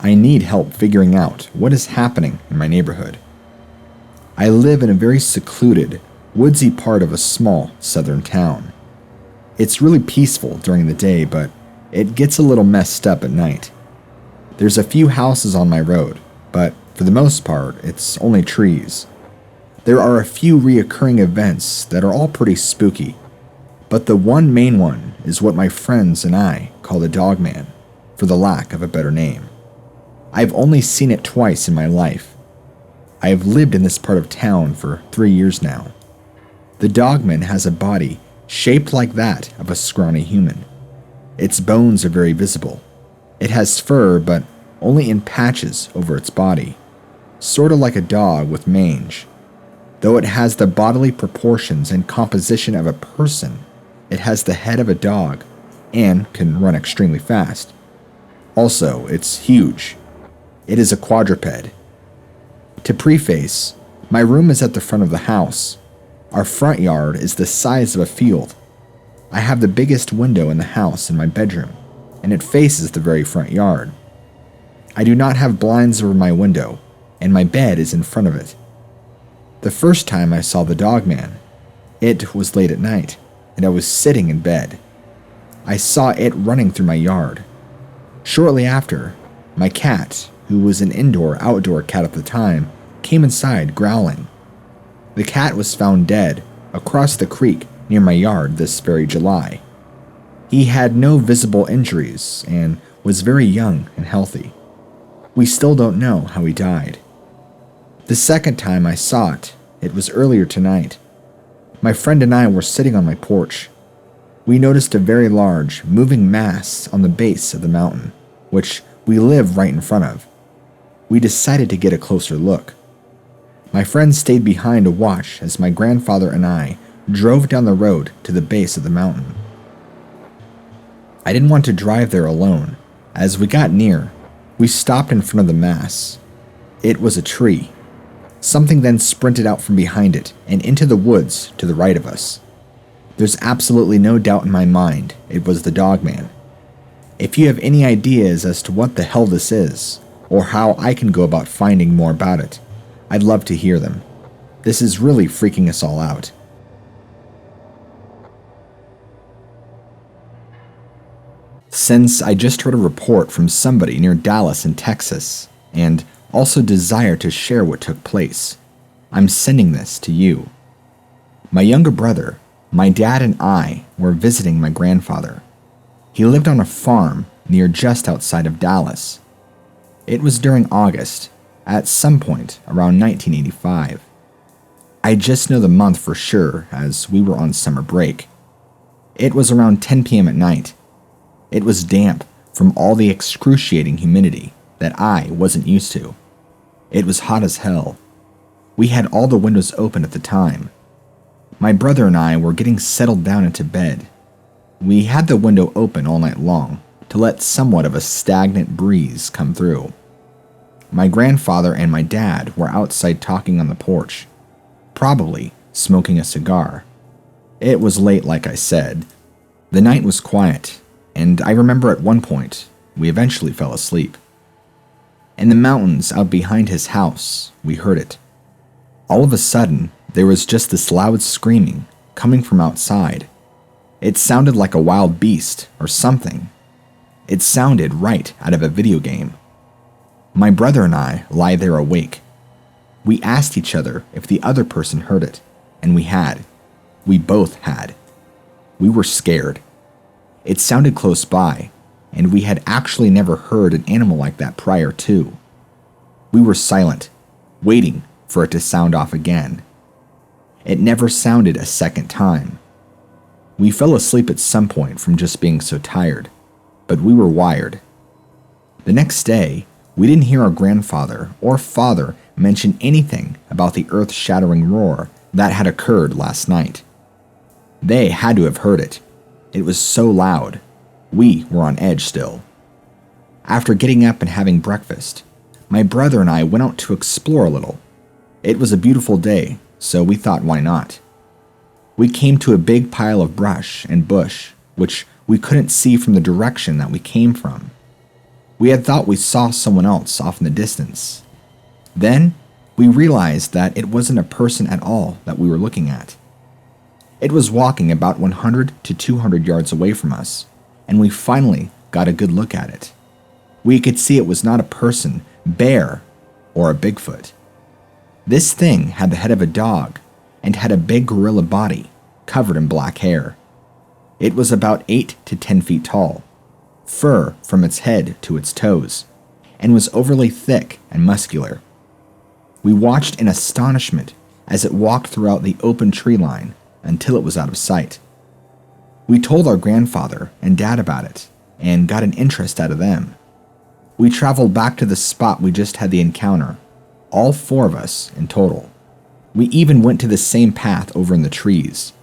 I need help figuring out what is happening in my neighborhood. I live in a very secluded, woodsy part of a small southern town. It's really peaceful during the day, but it gets a little messed up at night. There's a few houses on my road, but for the most part, it's only trees. There are a few reoccurring events that are all pretty spooky, but the one main one is what my friends and I call the Dogman, for the lack of a better name. I've only seen it twice in my life. I have lived in this part of town for 3 years now. The Dogman has a body shaped like that of a scrawny human. Its bones are very visible. It has fur, but only in patches over its body, sort of like a dog with mange. Though it has the bodily proportions and composition of a person, it has the head of a dog and can run extremely fast. Also, it's huge. It is a quadruped. To preface, my room is at the front of the house. Our front yard is the size of a field. I have the biggest window in the house in my bedroom, and it faces the very front yard. I do not have blinds over my window, and my bed is in front of it. The first time I saw the Dogman, it was late at night, and I was sitting in bed. I saw it running through my yard. Shortly after, my cat, who was an indoor-outdoor cat at the time, came inside growling. The cat was found dead across the creek near my yard this very July. He had no visible injuries and was very young and healthy. We still don't know how he died. The second time I saw it, it was earlier tonight. My friend and I were sitting on my porch. We noticed a very large, moving mass on the base of the mountain, which we live right in front of. We decided to get a closer look. My friend stayed behind to watch as my grandfather and I drove down the road to the base of the mountain. I didn't want to drive there alone. As we got near, we stopped in front of the mass. It was a tree. Something then sprinted out from behind it and into the woods to the right of us. There's absolutely no doubt in my mind it was the Dogman. If you have any ideas as to what the hell this is, or how I can go about finding more about it, I'd love to hear them. This is really freaking us all out. Since I just heard a report from somebody near Dallas in Texas, and also desire to share what took place, I'm sending this to you. My younger brother, my dad and I were visiting my grandfather. He lived on a farm near just outside of Dallas. It was during August, at some point around 1985. I just know the month for sure as we were on summer break. It was around 10 p.m. at night. It was damp from all the excruciating humidity that I wasn't used to. It was hot as hell. We had all the windows open at the time. My brother and I were getting settled down into bed. We had the window open all night long to let somewhat of a stagnant breeze come through. My grandfather and my dad were outside talking on the porch, probably smoking a cigar. It was late, like I said. The night was quiet, and I remember at one point, we eventually fell asleep. In the mountains out behind his house, we heard it. All of a sudden, there was just this loud screaming coming from outside. It sounded like a wild beast or something. It sounded right out of a video game. My brother and I lie there awake. We asked each other if the other person heard it, and we had. We both had. We were scared. It sounded close by, and we had actually never heard an animal like that prior to. We were silent, waiting for it to sound off again. It never sounded a second time. We fell asleep at some point from just being so tired, but we were wired. The next day, we didn't hear our grandfather or father mention anything about the earth-shattering roar that had occurred last night. They had to have heard it. It was so loud. We were on edge still. After getting up and having breakfast, my brother and I went out to explore a little. It was a beautiful day, so we thought why not. We came to a big pile of brush and bush, which we couldn't see from the direction that we came from. We had thought we saw someone else off in the distance. Then, we realized that it wasn't a person at all that we were looking at. It was walking about 100 to 200 yards away from us, and we finally got a good look at it. We could see it was not a person, bear, or a Bigfoot. This thing had the head of a dog and had a big gorilla body covered in black hair. It was about 8 to 10 feet tall, fur from its head to its toes, and was overly thick and muscular. We watched in astonishment as it walked throughout the open tree line until it was out of sight. We told our grandfather and dad about it and got an interest out of them. We traveled back to the spot we just had the encounter, all 4 of us in total. We even went to the same path over in the trees.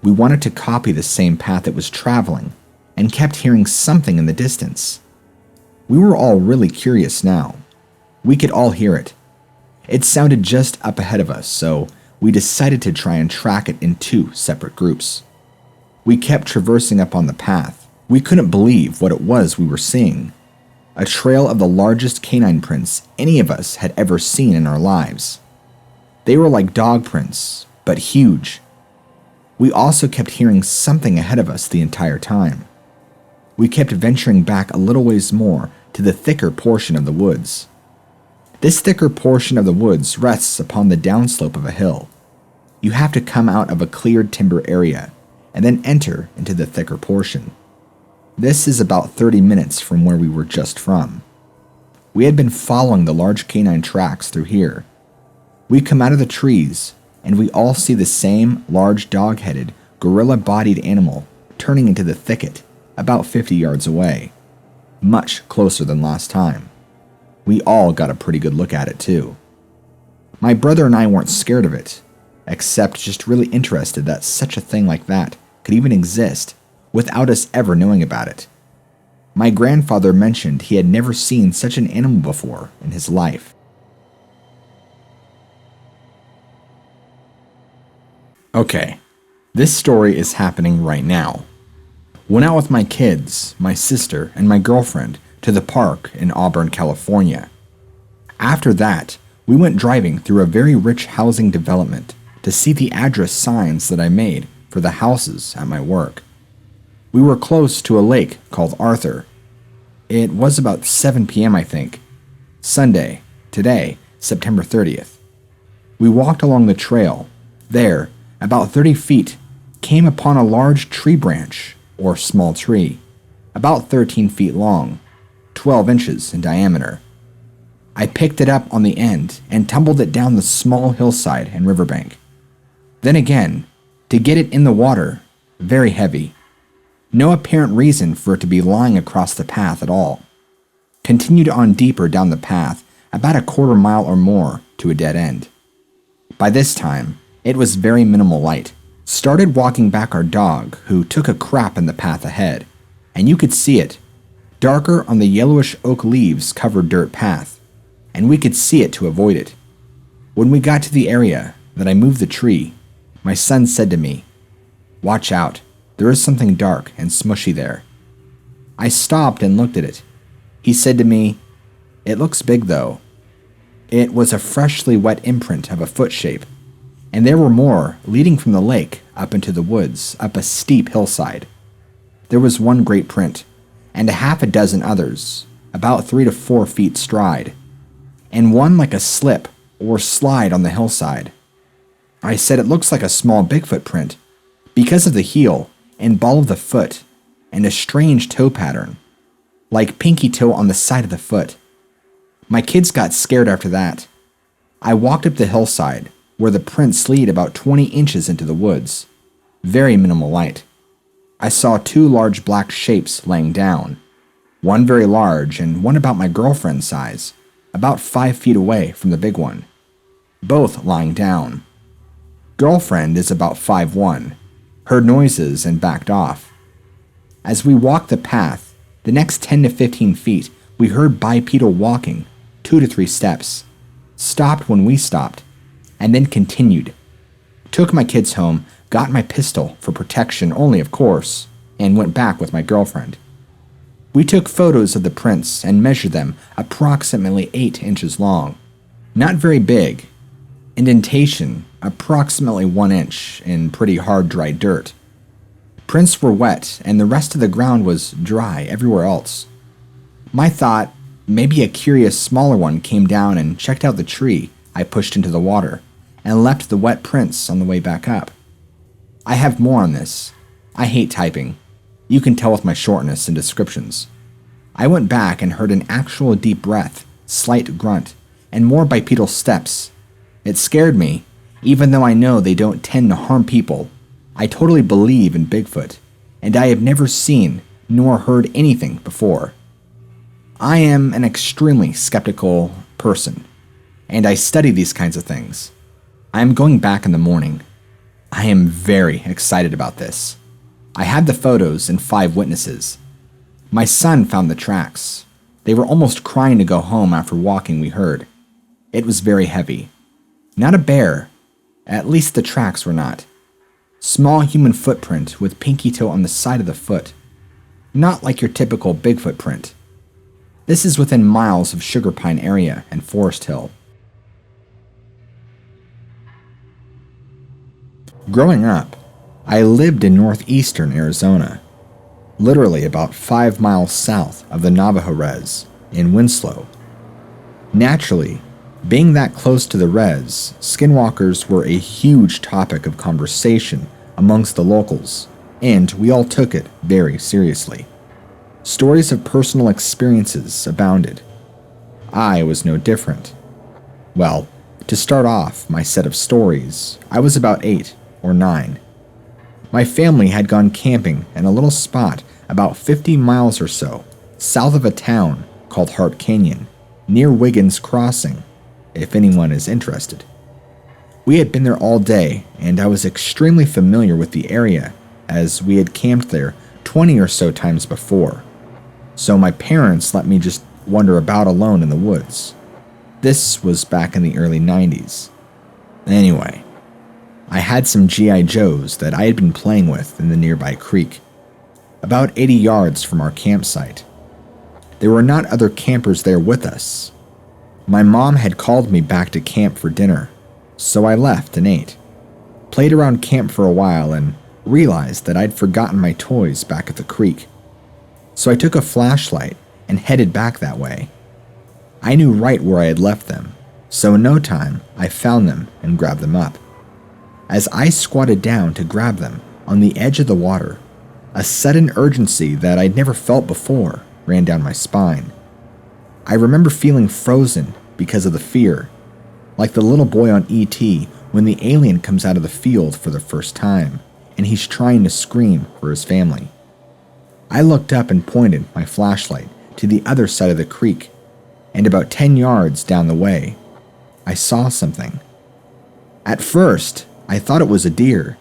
We wanted to copy the same path it was traveling and kept hearing something in the distance. We were all really curious now. We could all hear it. It sounded just up ahead of us, so we decided to try and track it in 2 separate groups. We kept traversing up on the path. We couldn't believe what it was we were seeing. A trail of the largest canine prints any of us had ever seen in our lives. They were like dog prints, but huge. We also kept hearing something ahead of us the entire time. We kept venturing back a little ways more to the thicker portion of the woods. This thicker portion of the woods rests upon the downslope of a hill. You have to come out of a cleared timber area and then enter into the thicker portion. This is about 30 minutes from where we were just from. We had been following the large canine tracks through here. We come out of the trees, and we all see the same large dog-headed, gorilla-bodied animal turning into the thicket about 50 yards away, much closer than last time. We all got a pretty good look at it too. My brother and I weren't scared of it, except just really interested that such a thing like that could even exist without us ever knowing about it. My grandfather mentioned he had never seen such an animal before in his life. Okay, this story is happening right now. Went out with my kids, my sister, and my girlfriend to the park in Auburn, California. After that, we went driving through a very rich housing development to see the address signs that I made for the houses at my work. We were close to a lake called Arthur. It was about 7 p.m., I think. Sunday, today, September 30th. We walked along the trail. There, about 30 feet, came upon a large tree branch, or small tree, about 13 feet long, 12 inches in diameter. I picked it up on the end and tumbled it down the small hillside and riverbank. Then again, to get it in the water, very heavy. No apparent reason for it to be lying across the path at all. Continued on deeper down the path, about a quarter mile or more to a dead end. By this time, it was very minimal light. Started walking back our dog, who took a crap in the path ahead, and you could see it, darker on the yellowish oak leaves covered dirt path, and we could see it to avoid it. When we got to the area that I moved the tree, my son said to me, "Watch out. There is something dark and smushy there." I stopped and looked at it. He said to me, "It looks big though." It was a freshly wet imprint of a foot shape, and there were more leading from the lake up into the woods up a steep hillside. There was one great print, and a half a dozen others, about 3 to 4 feet stride, and one like a slip or slide on the hillside. I said it looks like a small Bigfoot print because of the heel and ball of the foot, and a strange toe pattern, like pinky toe on the side of the foot. My kids got scared after that. I walked up the hillside, where the prints lead about 20 inches into the woods. Very minimal light. I saw 2 large black shapes laying down, one very large and one about my girlfriend's size, about 5 feet away from the big one. Both lying down. Girlfriend is about 5'1", heard noises and backed off. As we walked the path, the next 10 to 15 feet, we heard bipedal walking, 2 to 3 steps, stopped when we stopped, and then continued. Took my kids home, got my pistol for protection only, of course, and went back with my girlfriend. We took photos of the prints and measured them approximately 8 inches long. Not very big. Indentation approximately 1 inch in pretty hard dry dirt. Prints were wet and the rest of the ground was dry everywhere else. My thought, maybe a curious smaller one came down and checked out the tree I pushed into the water and left the wet prints on the way back up. I have more on this. I hate typing. You can tell with my shortness and descriptions. I went back and heard an actual deep breath, slight grunt, and more bipedal steps. It scared me, even though I know they don't tend to harm people. I totally believe in Bigfoot, and I have never seen nor heard anything before. I am an extremely skeptical person, and I study these kinds of things. I am going back in the morning. I am very excited about this. I had the photos and 5 witnesses. My son found the tracks. They were almost crying to go home after walking we heard. It was very heavy. Not a bear. At least the tracks were not. Small human footprint with pinky toe on the side of the foot. Not like your typical Bigfoot print. This is within miles of Sugar Pine area and Forest Hill. Growing up, I lived in northeastern Arizona, literally about 5 miles south of the Navajo res in Winslow. Naturally, being that close to the res, skinwalkers were a huge topic of conversation amongst the locals, and we all took it very seriously. Stories of personal experiences abounded. I was no different. Well, to start off my set of stories, I was about 8 or 9. My family had gone camping in a little spot about 50 miles or so south of a town called Hart Canyon, near Wiggins Crossing, if anyone is interested. We had been there all day, and I was extremely familiar with the area as we had camped there 20 or so times before. So my parents let me just wander about alone in the woods. This was back in the early 90s. Anyway, I had some G.I. Joes that I had been playing with in the nearby creek, about 80 yards from our campsite. There were not other campers there with us. My mom had called me back to camp for dinner, so I left and ate. Played around camp for a while and realized that I'd forgotten my toys back at the creek. So I took a flashlight and headed back that way. I knew right where I had left them, so in no time I found them and grabbed them up. As I squatted down to grab them on the edge of the water, a sudden urgency that I'd never felt before ran down my spine. I remember feeling frozen because of the fear, like the little boy on E.T. when the alien comes out of the field for the first time and he's trying to scream for his family. I looked up and pointed my flashlight to the other side of the creek, and about 10 yards down the way, I saw something. At first, I thought it was a deer,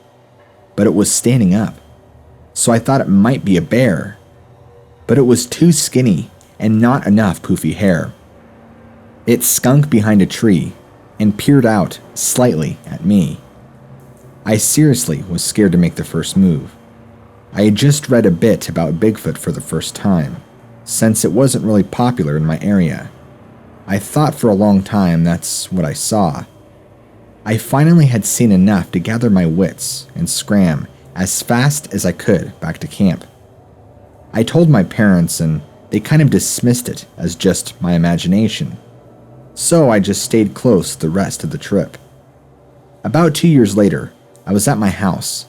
but it was standing up, so I thought it might be a bear, but it was too skinny and not enough poofy hair. It skunked behind a tree and peered out slightly at me. I seriously was scared to make the first move. I had just read a bit about Bigfoot for the first time, since it wasn't really popular in my area. I thought for a long time that's what I saw. I finally had seen enough to gather my wits and scram as fast as I could back to camp. I told my parents and they kind of dismissed it as just my imagination. So I just stayed close the rest of the trip. About 2 years later, I was at my house.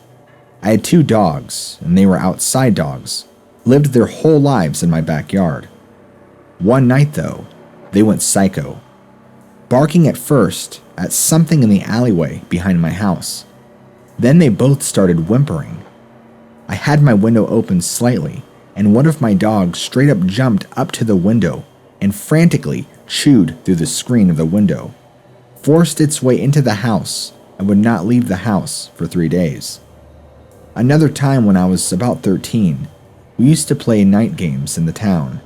I had 2 dogs, and they were outside dogs, lived their whole lives in my backyard. One night, though, they went psycho, barking at first at something in the alleyway behind my house. Then they both started whimpering. I had my window open slightly, and one of my dogs straight up jumped up to the window and frantically chewed through the screen of the window, forced its way into the house, and would not leave the house for 3 days. Another time when I was about 13, we used to play night games in the town.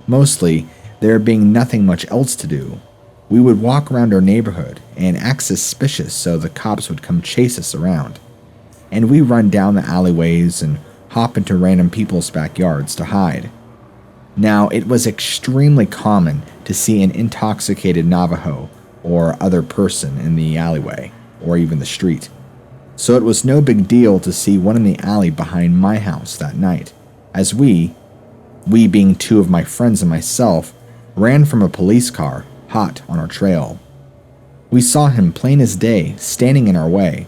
Mostly, there being nothing much else to do, we would walk around our neighborhood and act suspicious so the cops would come chase us around. And we run down the alleyways and hop into random people's backyards to hide. Now, it was extremely common to see an intoxicated Navajo or other person in the alleyway, or even the street. So it was no big deal to see one in the alley behind my house that night, as we being two of my friends and myself, ran from a police car hot on our trail. We saw him plain as day standing in our way.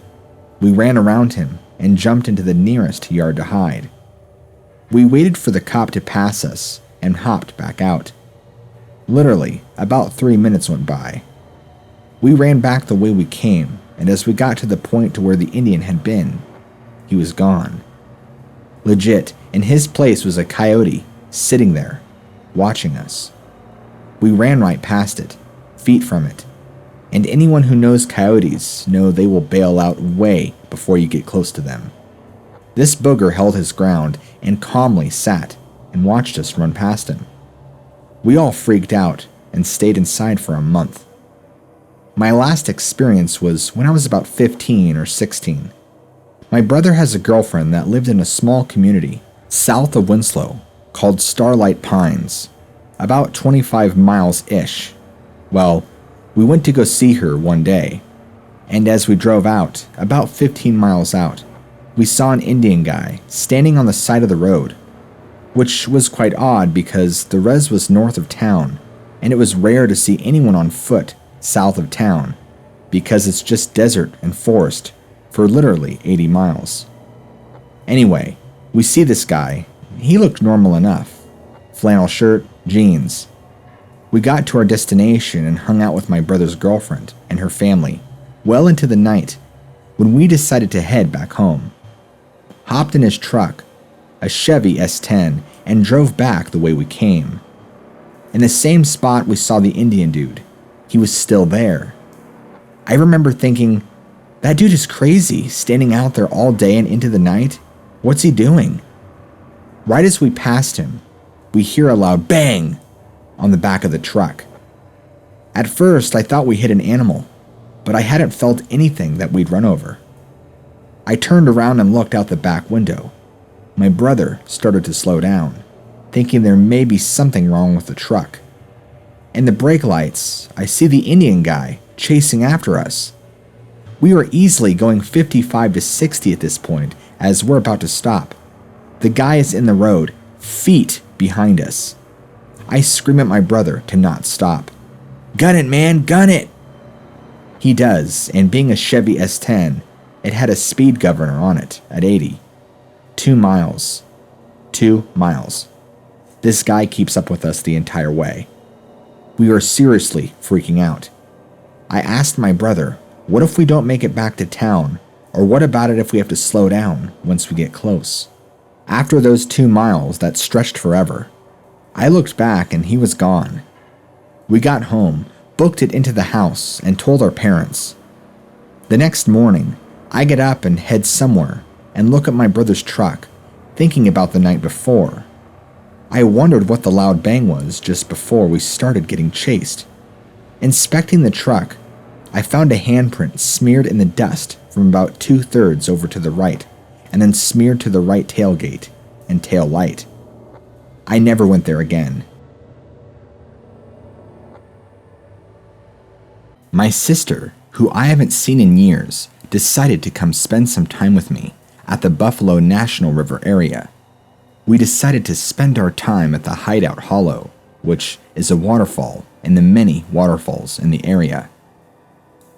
We ran around him and jumped into the nearest yard to hide. We waited for the cop to pass us and hopped back out. Literally, about 3 minutes went by. We ran back the way we came, and as we got to the point to where the Indian had been, he was gone. Legit, in his place was a coyote sitting there, watching us. We ran right past it, feet from it, and anyone who knows coyotes know they will bail out way before you get close to them. This booger held his ground and calmly sat and watched us run past him. We all freaked out and stayed inside for a month. My last experience was when I was about 15 or 16. My brother has a girlfriend that lived in a small community south of Winslow called Starlight Pines, about 25 miles-ish. Well, we went to go see her one day, and as we drove out, about 15 miles out, we saw an Indian guy standing on the side of the road, which was quite odd because the res was north of town, and it was rare to see anyone on foot south of town, because it's just desert and forest for literally 80 miles. Anyway, we see this guy. He looked normal enough. Flannel shirt, jeans. We got to our destination and hung out with my brother's girlfriend and her family well into the night when we decided to head back home. Hopped in his truck, a Chevy S10, and drove back the way we came. In the same spot we saw the Indian dude. He was still there. I remember thinking, that dude is crazy, standing out there all day and into the night. What's he doing? Right as we passed him, we hear a loud bang on the back of the truck. At first, I thought we hit an animal, but I hadn't felt anything that we'd run over. I turned around and looked out the back window. My brother started to slow down, thinking there may be something wrong with the truck. In the brake lights, I see the Indian guy chasing after us. We were easily going 55 to 60 at this point as we're about to stop. The guy is in the road, feet behind us. I scream at my brother to not stop. Gun it, man, gun it! He does, and being a Chevy S10, it had a speed governor on it at 80. 2 miles. 2 miles. This guy keeps up with us the entire way. We are seriously freaking out. I asked my brother, what if we don't make it back to town, or what about it if we have to slow down once we get close? After those 2 miles that stretched forever, I looked back and he was gone. We got home, booked it into the house, and told our parents. The next morning, I get up and head somewhere and look at my brother's truck, thinking about the night before. I wondered what the loud bang was just before we started getting chased. Inspecting the truck, I found a handprint smeared in the dust from about 2/3 over to the right, and then smeared to the right tailgate and tail light. I never went there again. My sister, who I haven't seen in years, decided to come spend some time with me at the Buffalo National River area. We decided to spend our time at the Hideout Hollow, which is a waterfall in the many waterfalls in the area.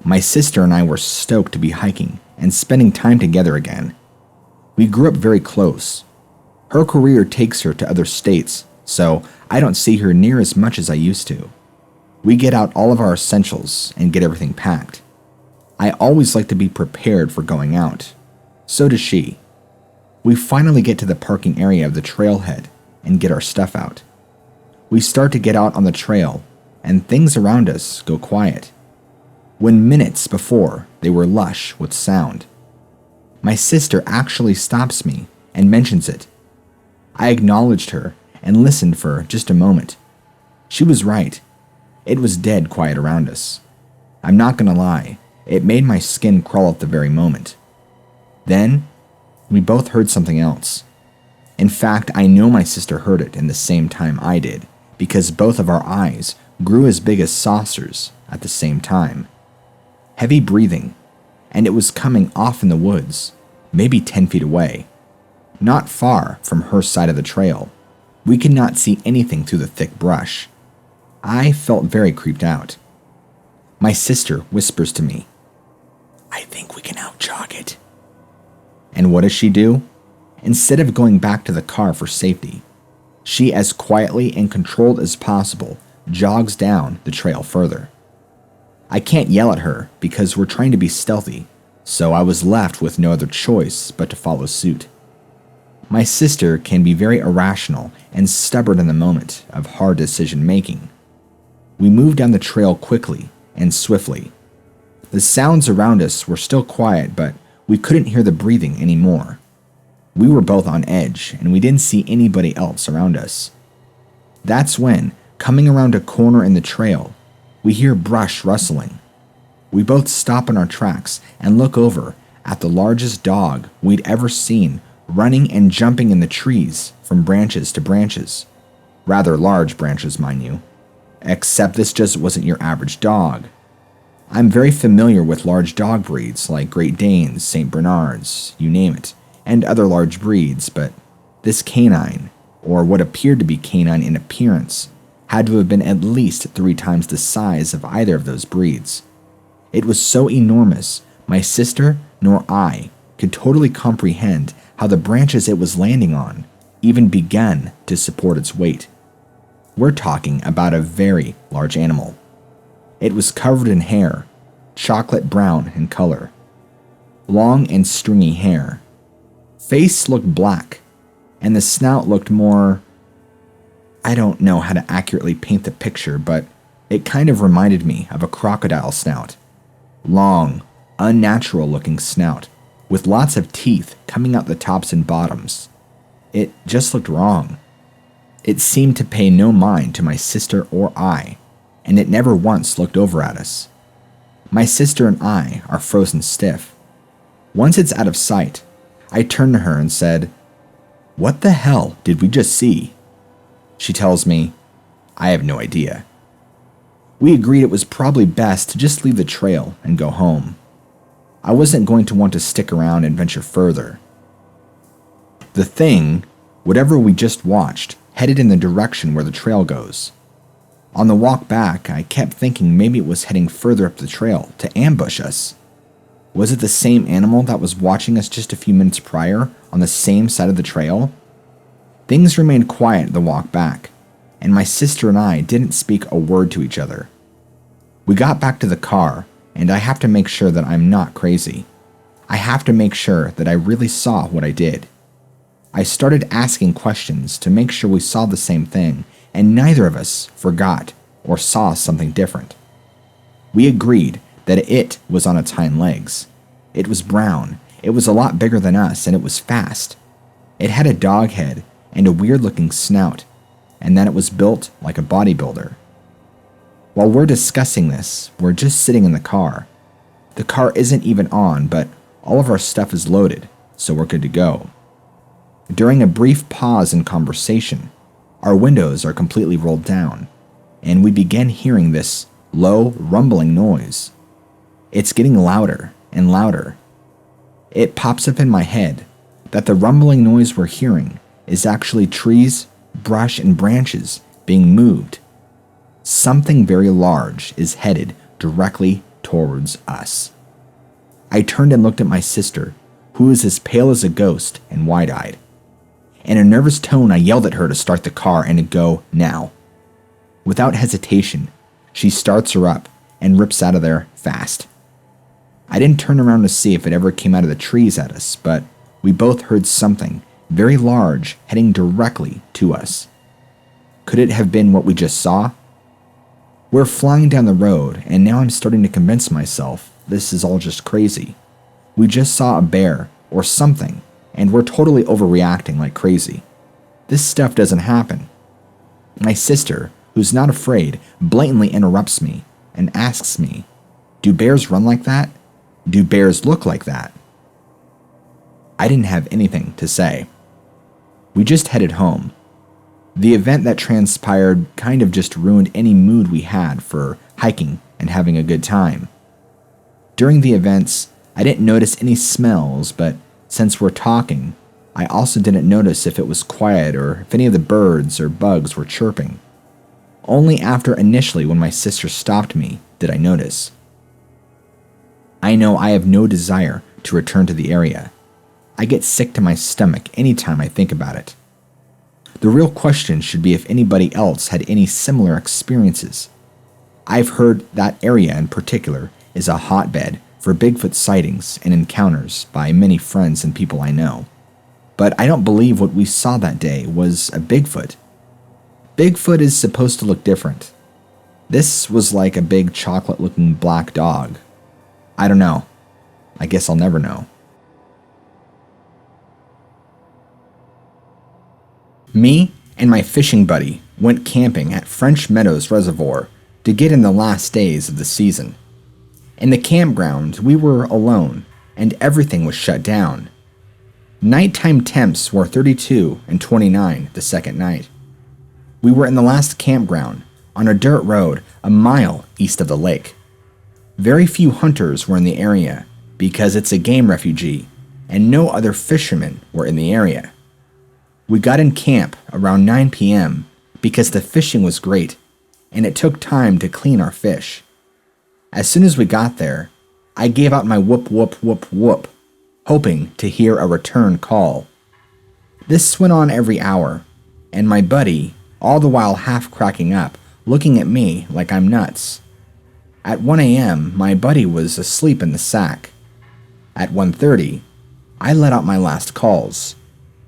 My sister and I were stoked to be hiking and spending time together again. We grew up very close. Her career takes her to other states, so I don't see her near as much as I used to. We get out all of our essentials and get everything packed. I always like to be prepared for going out. So does she. We finally get to the parking area of the trailhead and get our stuff out. We start to get out on the trail, and things around us go quiet. When minutes before, they were lush with sound. My sister actually stops me and mentions it. I acknowledged her and listened for just a moment. She was right. It was dead quiet around us. I'm not gonna lie, it made my skin crawl at the very moment. Then, we both heard something else. In fact, I know my sister heard it in the same time I did, because both of our eyes grew as big as saucers at the same time. Heavy breathing, and it was coming off in the woods, maybe 10 feet away. Not far from her side of the trail. We could not see anything through the thick brush. I felt very creeped out. My sister whispers to me, "I think we can out-jog it." And what does she do? Instead of going back to the car for safety, she, as quietly and controlled as possible, jogs down the trail further. I can't yell at her because we're trying to be stealthy, so I was left with no other choice but to follow suit. My sister can be very irrational and stubborn in the moment of hard decision making. We moved down the trail quickly and swiftly. The sounds around us were still quiet, but we couldn't hear the breathing anymore. We were both on edge, and we didn't see anybody else around us. That's when, coming around a corner in the trail, we hear brush rustling. We both stop in our tracks and look over at the largest dog we'd ever seen, running and jumping in the trees from branches to branches. Rather large branches, mind you. Except this just wasn't your average dog. I'm very familiar with large dog breeds like Great Danes, St. Bernards, you name it, and other large breeds, but this canine, or what appeared to be canine in appearance, had to have been at least 3 times the size of either of those breeds. It was so enormous, my sister nor I could totally comprehend how the branches it was landing on even began to support its weight. We're talking about a very large animal. It was covered in hair, chocolate brown in color. Long and stringy hair. Face looked black, and the snout looked more... I don't know how to accurately paint the picture, but it kind of reminded me of a crocodile snout. Long, unnatural-looking snout, with lots of teeth coming out the tops and bottoms. It just looked wrong. It seemed to pay no mind to my sister or I, and it never once looked over at us. My sister and I are frozen stiff. Once it's out of sight, I turned to her and said, "What the hell did we just see?" She tells me, "I have no idea." We agreed it was probably best to just leave the trail and go home. I wasn't going to want to stick around and venture further. The thing, whatever we just watched, headed in the direction where the trail goes. On the walk back, I kept thinking maybe it was heading further up the trail to ambush us. Was it the same animal that was watching us just a few minutes prior on the same side of the trail? Things remained quiet the walk back, and my sister and I didn't speak a word to each other. We got back to the car, and I have to make sure that I'm not crazy. I have to make sure that I really saw what I did. I started asking questions to make sure we saw the same thing, and neither of us forgot or saw something different. We agreed that it was on its hind legs. It was brown, it was a lot bigger than us, and it was fast. It had a dog head and a weird-looking snout, and that it was built like a bodybuilder. While we're discussing this, we're just sitting in the car. The car isn't even on, but all of our stuff is loaded, so we're good to go. During a brief pause in conversation, our windows are completely rolled down, and we begin hearing this low, rumbling noise. It's getting louder and louder. It pops up in my head that the rumbling noise we're hearing is actually trees, brush, and branches being moved. Something very large is headed directly towards us. I turned and looked at my sister, who is as pale as a ghost and wide-eyed. In a nervous tone, I yelled at her to start the car and to go now. Without hesitation, she starts her up and rips out of there fast. I didn't turn around to see if it ever came out of the trees at us, but we both heard something very large heading directly to us. Could it have been what we just saw? We're flying down the road, and now I'm starting to convince myself this is all just crazy. We just saw a bear or something, and we're totally overreacting like crazy. This stuff doesn't happen. My sister, who's not afraid, blatantly interrupts me and asks me, "Do bears run like that? Do bears look like that?" I didn't have anything to say. We just headed home. The event that transpired kind of just ruined any mood we had for hiking and having a good time. During the events, I didn't notice any smells, but since we're talking, I also didn't notice if it was quiet or if any of the birds or bugs were chirping. Only after initially when my sister stopped me did I notice. I know I have no desire to return to the area. I get sick to my stomach anytime I think about it. The real question should be if anybody else had any similar experiences. I've heard that area in particular is a hotbed for Bigfoot sightings and encounters by many friends and people I know. But I don't believe what we saw that day was a Bigfoot. Bigfoot is supposed to look different. This was like a big chocolate-looking black dog. I don't know. I guess I'll never know. Me and my fishing buddy went camping at French Meadows Reservoir to get in the last days of the season. In the campground, we were alone, and everything was shut down. Nighttime temps were 32 and 29 the second night. We were in the last campground, on a dirt road a mile east of the lake. Very few hunters were in the area, because it's a game refuge, and no other fishermen were in the area. We got in camp around 9 p.m. because the fishing was great, and it took time to clean our fish. As soon as we got there, I gave out my whoop whoop whoop whoop, hoping to hear a return call. This went on every hour, and my buddy, all the while half cracking up, looking at me like I'm nuts. At 1 a.m., my buddy was asleep in the sack. At 1:30, I let out my last calls.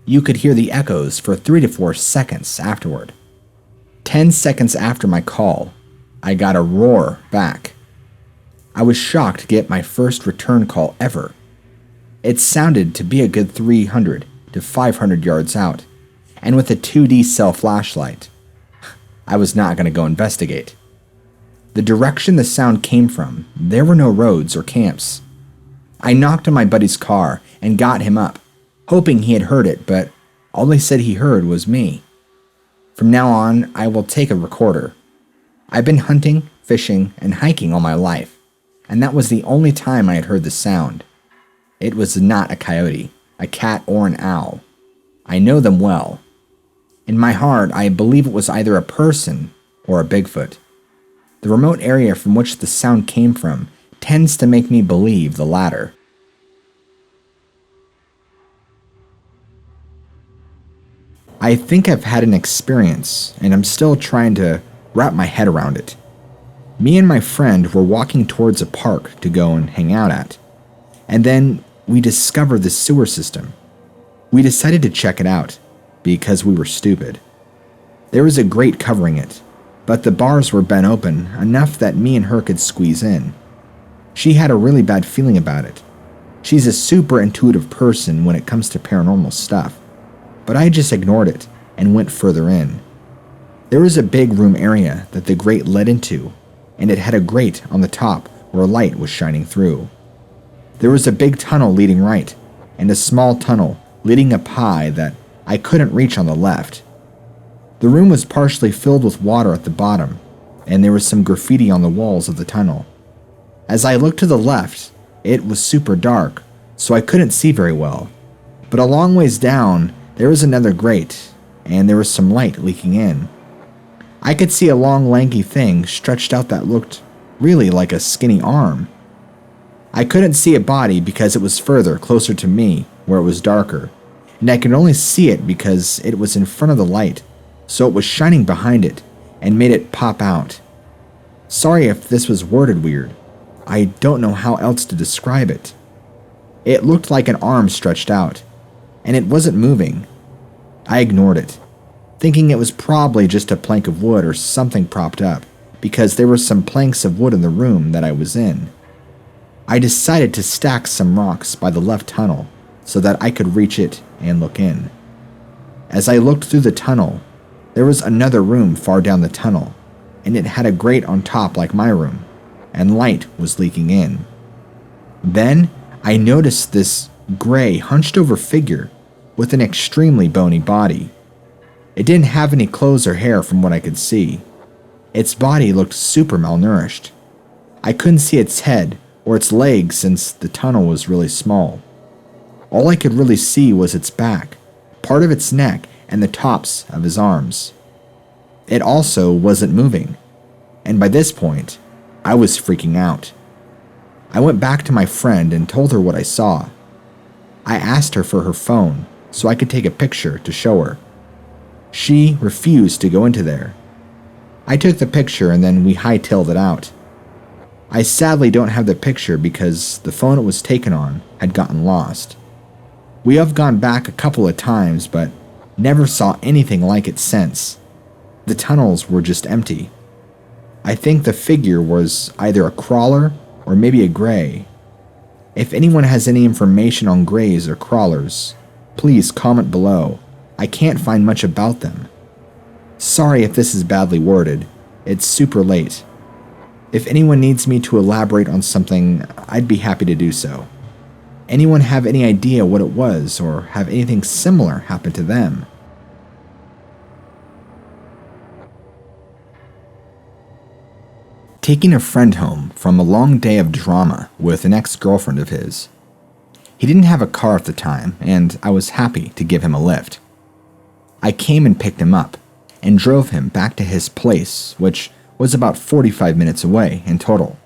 You could hear the echoes for 3 to 4 seconds afterward. 10 seconds after my call, I got a roar back. I was shocked to get my first return call ever. It sounded to be a good 300 to 500 yards out, and with a 2D cell flashlight. I was not going to go investigate. The direction the sound came from, there were no roads or camps. I knocked on my buddy's car and got him up, hoping he had heard it, but all they said he heard was me. From now on, I will take a recorder. I've been hunting, fishing, and hiking all my life, and that was the only time I had heard the sound. It was not a coyote, a cat, or an owl. I know them well. In my heart, I believe it was either a person or a Bigfoot. The remote area from which the sound came from tends to make me believe the latter. I think I've had an experience, and I'm still trying to wrap my head around it. Me and my friend were walking towards a park to go and hang out at, and then we discovered the sewer system. We decided to check it out, because we were stupid. There was a grate covering it, but the bars were bent open enough that me and her could squeeze in. She had a really bad feeling about it. She's a super intuitive person when it comes to paranormal stuff, but I just ignored it and went further in. There was a big room area that the grate led into, and it had a grate on the top where a light was shining through. There was a big tunnel leading right, and a small tunnel leading up high that I couldn't reach on the left. The room was partially filled with water at the bottom, and there was some graffiti on the walls of the tunnel. As I looked to the left, it was super dark, so I couldn't see very well. But a long ways down, there was another grate, and there was some light leaking in. I could see a long lanky thing stretched out that looked really like a skinny arm. I couldn't see a body because it was further, closer to me, where it was darker, and I could only see it because it was in front of the light, so it was shining behind it and made it pop out. Sorry if this was worded weird. I don't know how else to describe it. It looked like an arm stretched out, and it wasn't moving. I ignored it, thinking it was probably just a plank of wood or something propped up, because there were some planks of wood in the room that I was in. I decided to stack some rocks by the left tunnel so that I could reach it and look in. As I looked through the tunnel, there was another room far down the tunnel, and it had a grate on top like my room, and light was leaking in. Then I noticed this gray, hunched over figure with an extremely bony body. It didn't have any clothes or hair from what I could see. Its body looked super malnourished. I couldn't see its head or its legs since the tunnel was really small. All I could really see was its back, part of its neck, and the tops of his arms. It also wasn't moving, and by this point, I was freaking out. I went back to my friend and told her what I saw. I asked her for her phone so I could take a picture to show her. She refused to go into there. I took the picture and then we hightailed it out. I sadly don't have the picture because the phone it was taken on had gotten lost. We have gone back a couple of times but never saw anything like it since. The tunnels were just empty. I think the figure was either a crawler or maybe a gray. If anyone has any information on grays or crawlers, please comment below. I can't find much about them. Sorry if this is badly worded. It's super late. If anyone needs me to elaborate on something, I'd be happy to do so. Anyone have any idea what it was or have anything similar happen to them? Taking a friend home from a long day of drama with an ex-girlfriend of his. He didn't have a car at the time, and I was happy to give him a lift. I came and picked him up, and drove him back to his place, which was about 45 minutes away in total.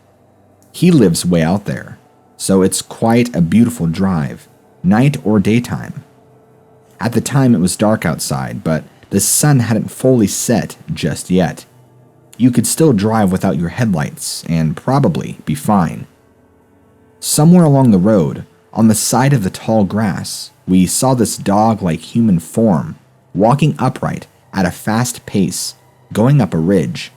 He lives way out there, so it's quite a beautiful drive, night or daytime. At the time it was dark outside, but the sun hadn't fully set just yet. You could still drive without your headlights and probably be fine. Somewhere along the road, on the side of the tall grass, we saw this dog-like human form walking upright at a fast pace, going up a ridge.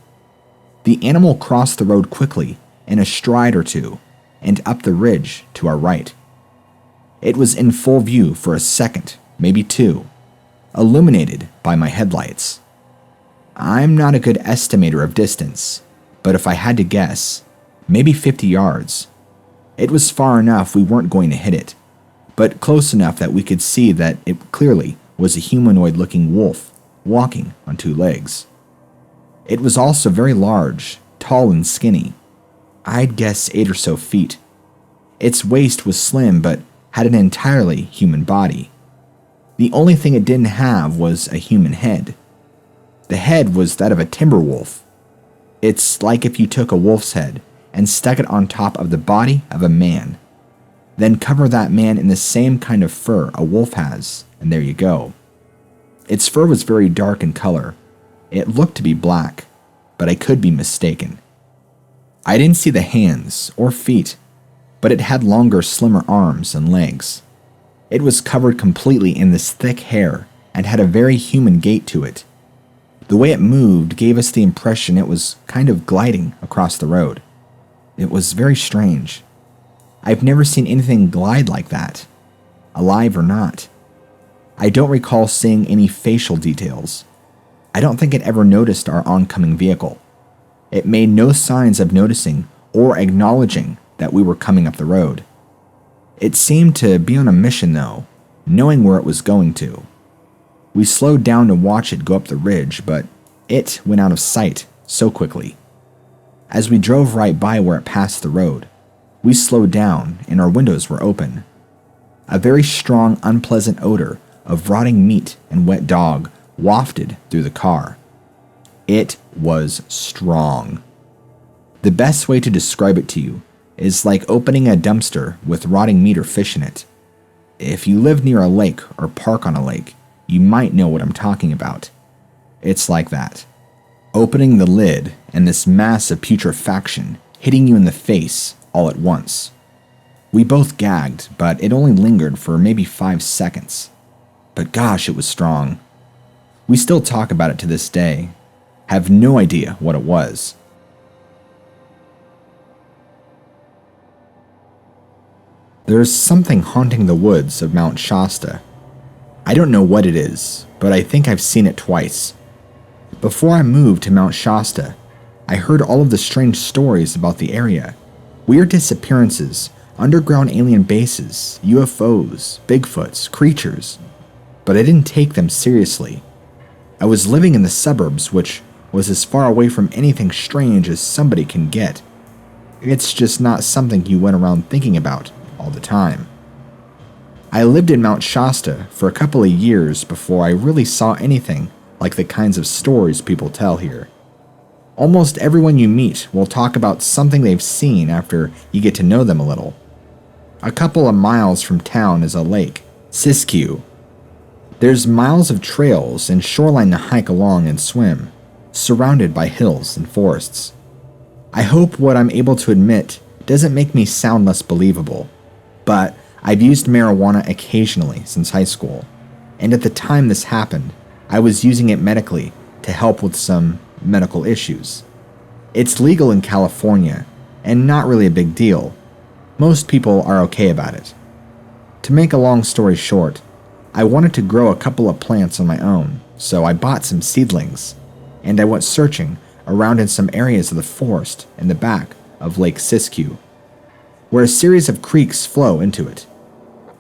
The animal crossed the road quickly in a stride or two and up the ridge to our right. It was in full view for a second, maybe two, illuminated by my headlights. I'm not a good estimator of distance, but if I had to guess, maybe 50 yards. It was far enough we weren't going to hit it, but close enough that we could see that it clearly was a humanoid-looking wolf walking on two legs. It was also very large, tall and skinny. I'd guess 8 or so feet. Its waist was slim but had an entirely human body. The only thing it didn't have was a human head. The head was that of a timber wolf. It's like if you took a wolf's head and stuck it on top of the body of a man. Then cover that man in the same kind of fur a wolf has, and there you go. Its fur was very dark in color. It looked to be black, but I could be mistaken. I didn't see the hands or feet, but it had longer, slimmer arms and legs. It was covered completely in this thick hair and had a very human gait to it. The way it moved gave us the impression it was kind of gliding across the road. It was very strange. I've never seen anything glide like that, alive or not. I don't recall seeing any facial details. I don't think it ever noticed our oncoming vehicle. It made no signs of noticing or acknowledging that we were coming up the road. It seemed to be on a mission though, knowing where it was going to. We slowed down to watch it go up the ridge, but it went out of sight so quickly. As we drove right by where it passed the road, we slowed down and our windows were open. A very strong, unpleasant odor of rotting meat and wet dog wafted through the car. It was strong. The best way to describe it to you is like opening a dumpster with rotting meat or fish in it. If you live near a lake or park on a lake, you might know what I'm talking about. It's like that. Opening the lid and this mass of putrefaction hitting you in the face all at once. We both gagged, but it only lingered for maybe 5 seconds. But gosh, it was strong. We still talk about it to this day. Have no idea what it was. There's something haunting the woods of Mount Shasta. I don't know what it is, but I think I've seen it twice. Before I moved to Mount Shasta, I heard all of the strange stories about the area. Weird disappearances, underground alien bases, UFOs, Bigfoots, creatures. but I didn't take them seriously. I was living in the suburbs, which was as far away from anything strange as somebody can get. It's just not something you went around thinking about all the time. I lived in Mount Shasta for a couple of years before I really saw anything like the kinds of stories people tell here. Almost everyone you meet will talk about something they've seen after you get to know them a little. A couple of miles from town is a lake, Siskiyou. There's miles of trails and shoreline to hike along and swim, surrounded by hills and forests. I hope what I'm able to admit doesn't make me sound less believable, but I've used marijuana occasionally since high school, and at the time this happened, I was using it medically to help with some medical issues. It's legal in California, and not really a big deal. Most people are okay about it. To make a long story short, I wanted to grow a couple of plants on my own, so I bought some seedlings, and I went searching around in some areas of the forest in the back of Lake Siskiyou, where a series of creeks flow into it.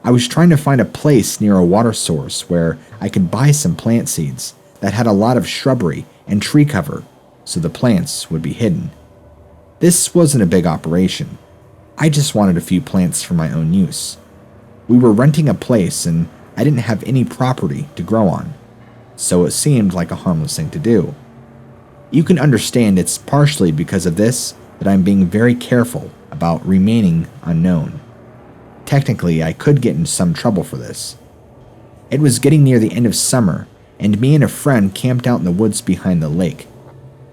I was trying to find a place near a water source where I could buy some plant seeds that had a lot of shrubbery and tree cover, so the plants would be hidden. This wasn't a big operation. I just wanted a few plants for my own use. We were renting a place and I didn't have any property to grow on, so it seemed like a harmless thing to do. You can understand it's partially because of this that I'm being very careful about remaining unknown. Technically, I could get in some trouble for this. It was getting near the end of summer, and me and a friend camped out in the woods behind the lake.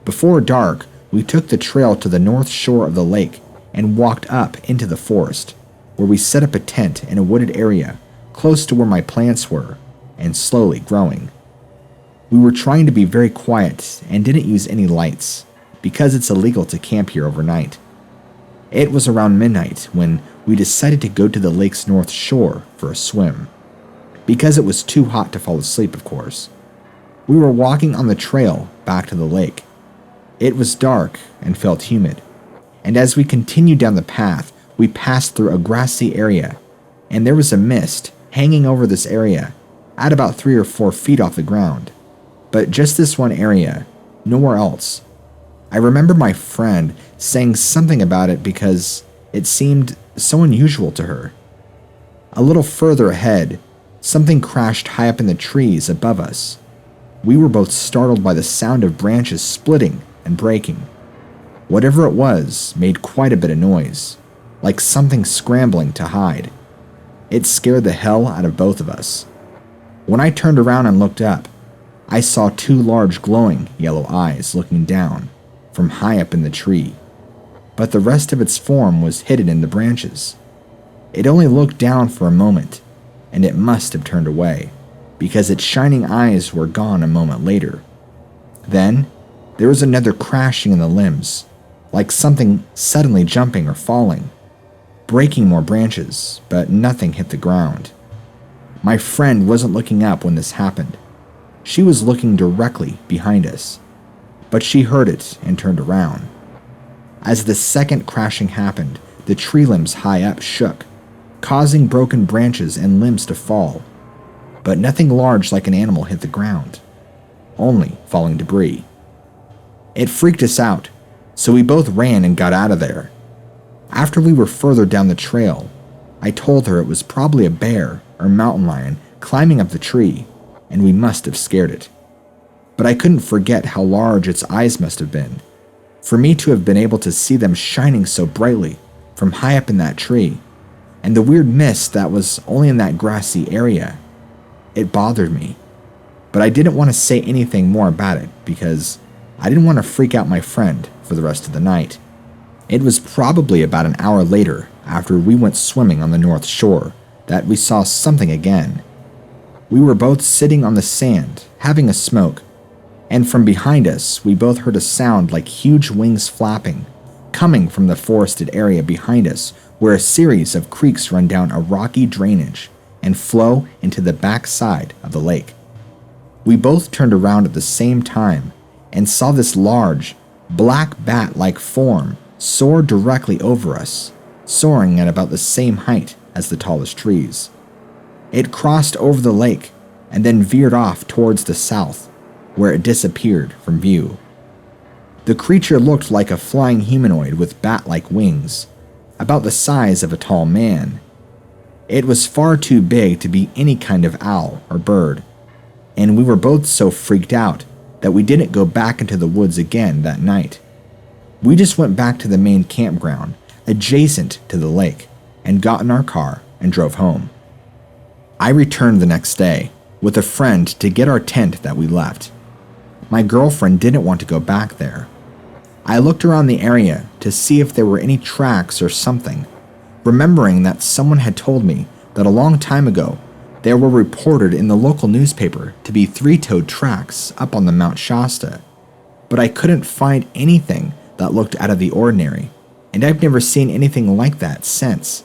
Before dark, we took the trail to the north shore of the lake and walked up into the forest, where we set up a tent in a wooded area close to where my plants were, and slowly growing. We were trying to be very quiet and didn't use any lights, because it's illegal to camp here overnight. It was around midnight when we decided to go to the lake's north shore for a swim, because it was too hot to fall asleep, of course. We were walking on the trail back to the lake. It was dark and felt humid, and as we continued down the path, we passed through a grassy area, and there was a mist hanging over this area at about 3 or 4 feet off the ground. But just this one area, nowhere else. I remember my friend saying something about it because it seemed so unusual to her. A little further ahead, something crashed high up in the trees above us. We were both startled by the sound of branches splitting and breaking. Whatever it was made quite a bit of noise, like something scrambling to hide. It scared the hell out of both of us. When I turned around and looked up, I saw 2 large glowing yellow eyes looking down from high up in the tree, but the rest of its form was hidden in the branches. It only looked down for a moment, and it must have turned away, because its shining eyes were gone a moment later. Then, there was another crashing in the limbs, like something suddenly jumping or falling, breaking more branches, but nothing hit the ground. My friend wasn't looking up when this happened. She was looking directly behind us, but she heard it and turned around. As the second crashing happened, the tree limbs high up shook, causing broken branches and limbs to fall, but nothing large like an animal hit the ground, only falling debris. It freaked us out, so we both ran and got out of there. After we were further down the trail, I told her it was probably a bear or mountain lion climbing up the tree, and we must have scared it. But I couldn't forget how large its eyes must have been. For me to have been able to see them shining so brightly from high up in that tree, and the weird mist that was only in that grassy area, it bothered me. But I didn't want to say anything more about it because I didn't want to freak out my friend for the rest of the night. It was probably about an hour later, after we went swimming on the north shore, that we saw something again. We were both sitting on the sand, having a smoke, and from behind us, we both heard a sound like huge wings flapping, coming from the forested area behind us, where a series of creeks run down a rocky drainage and flow into the back side of the lake. We both turned around at the same time and saw this large, black bat-like form soar directly over us, soaring at about the same height as the tallest trees. It crossed over the lake, and then veered off towards the south, where it disappeared from view. The creature looked like a flying humanoid with bat-like wings, about the size of a tall man. It was far too big to be any kind of owl or bird, and we were both so freaked out that we didn't go back into the woods again that night. We just went back to the main campground adjacent to the lake and got in our car and drove home. I returned the next day with a friend to get our tent that we left. My girlfriend didn't want to go back there. I looked around the area to see if there were any tracks or something, remembering that someone had told me that a long time ago there were reported in the local newspaper to be three-toed tracks up on the Mount Shasta, but I couldn't find anything that looked out of the ordinary, and I've never seen anything like that since.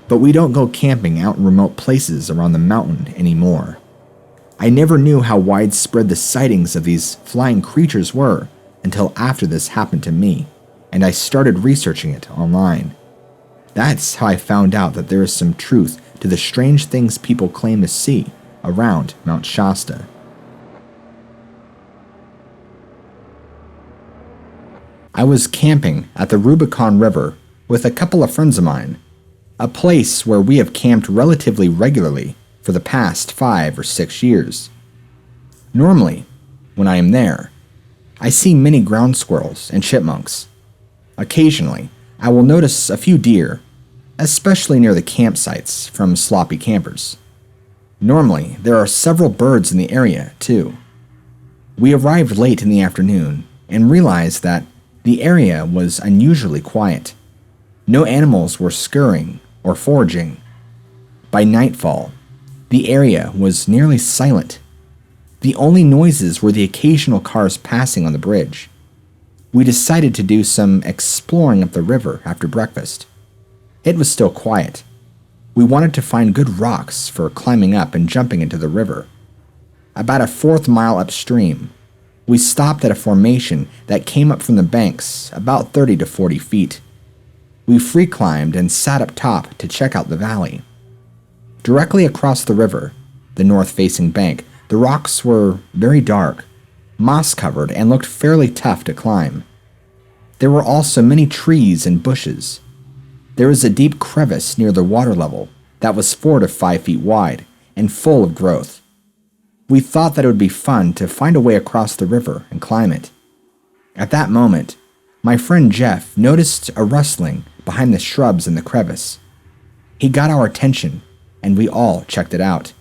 But we don't go camping out in remote places around the mountain anymore. I never knew how widespread the sightings of these flying creatures were until after this happened to me, and I started researching it online. That's how I found out that there is some truth to the strange things people claim to see around Mount Shasta. I was camping at the Rubicon River with a couple of friends of mine, a place where we have camped relatively regularly for the past 5 or 6 years. Normally, when I am there, I see many ground squirrels and chipmunks. Occasionally, I will notice a few deer, especially near the campsites from sloppy campers. Normally, there are several birds in the area, too. We arrived late in the afternoon and realized that the area was unusually quiet. No animals were scurrying or foraging. By nightfall, the area was nearly silent. The only noises were the occasional cars passing on the bridge. We decided to do some exploring up the river after breakfast. It was still quiet. We wanted to find good rocks for climbing up and jumping into the river. About a fourth mile upstream, we stopped at a formation that came up from the banks about 30 to 40 feet. We free climbed and sat up top to check out the valley. Directly across the river, the north-facing bank, the rocks were very dark, moss-covered, and looked fairly tough to climb. There were also many trees and bushes. There was a deep crevice near the water level that was 4 to 5 feet wide and full of growth. We thought that it would be fun to find a way across the river and climb it. At that moment, my friend Jeff noticed a rustling behind the shrubs in the crevice. He got our attention, and we all checked it out.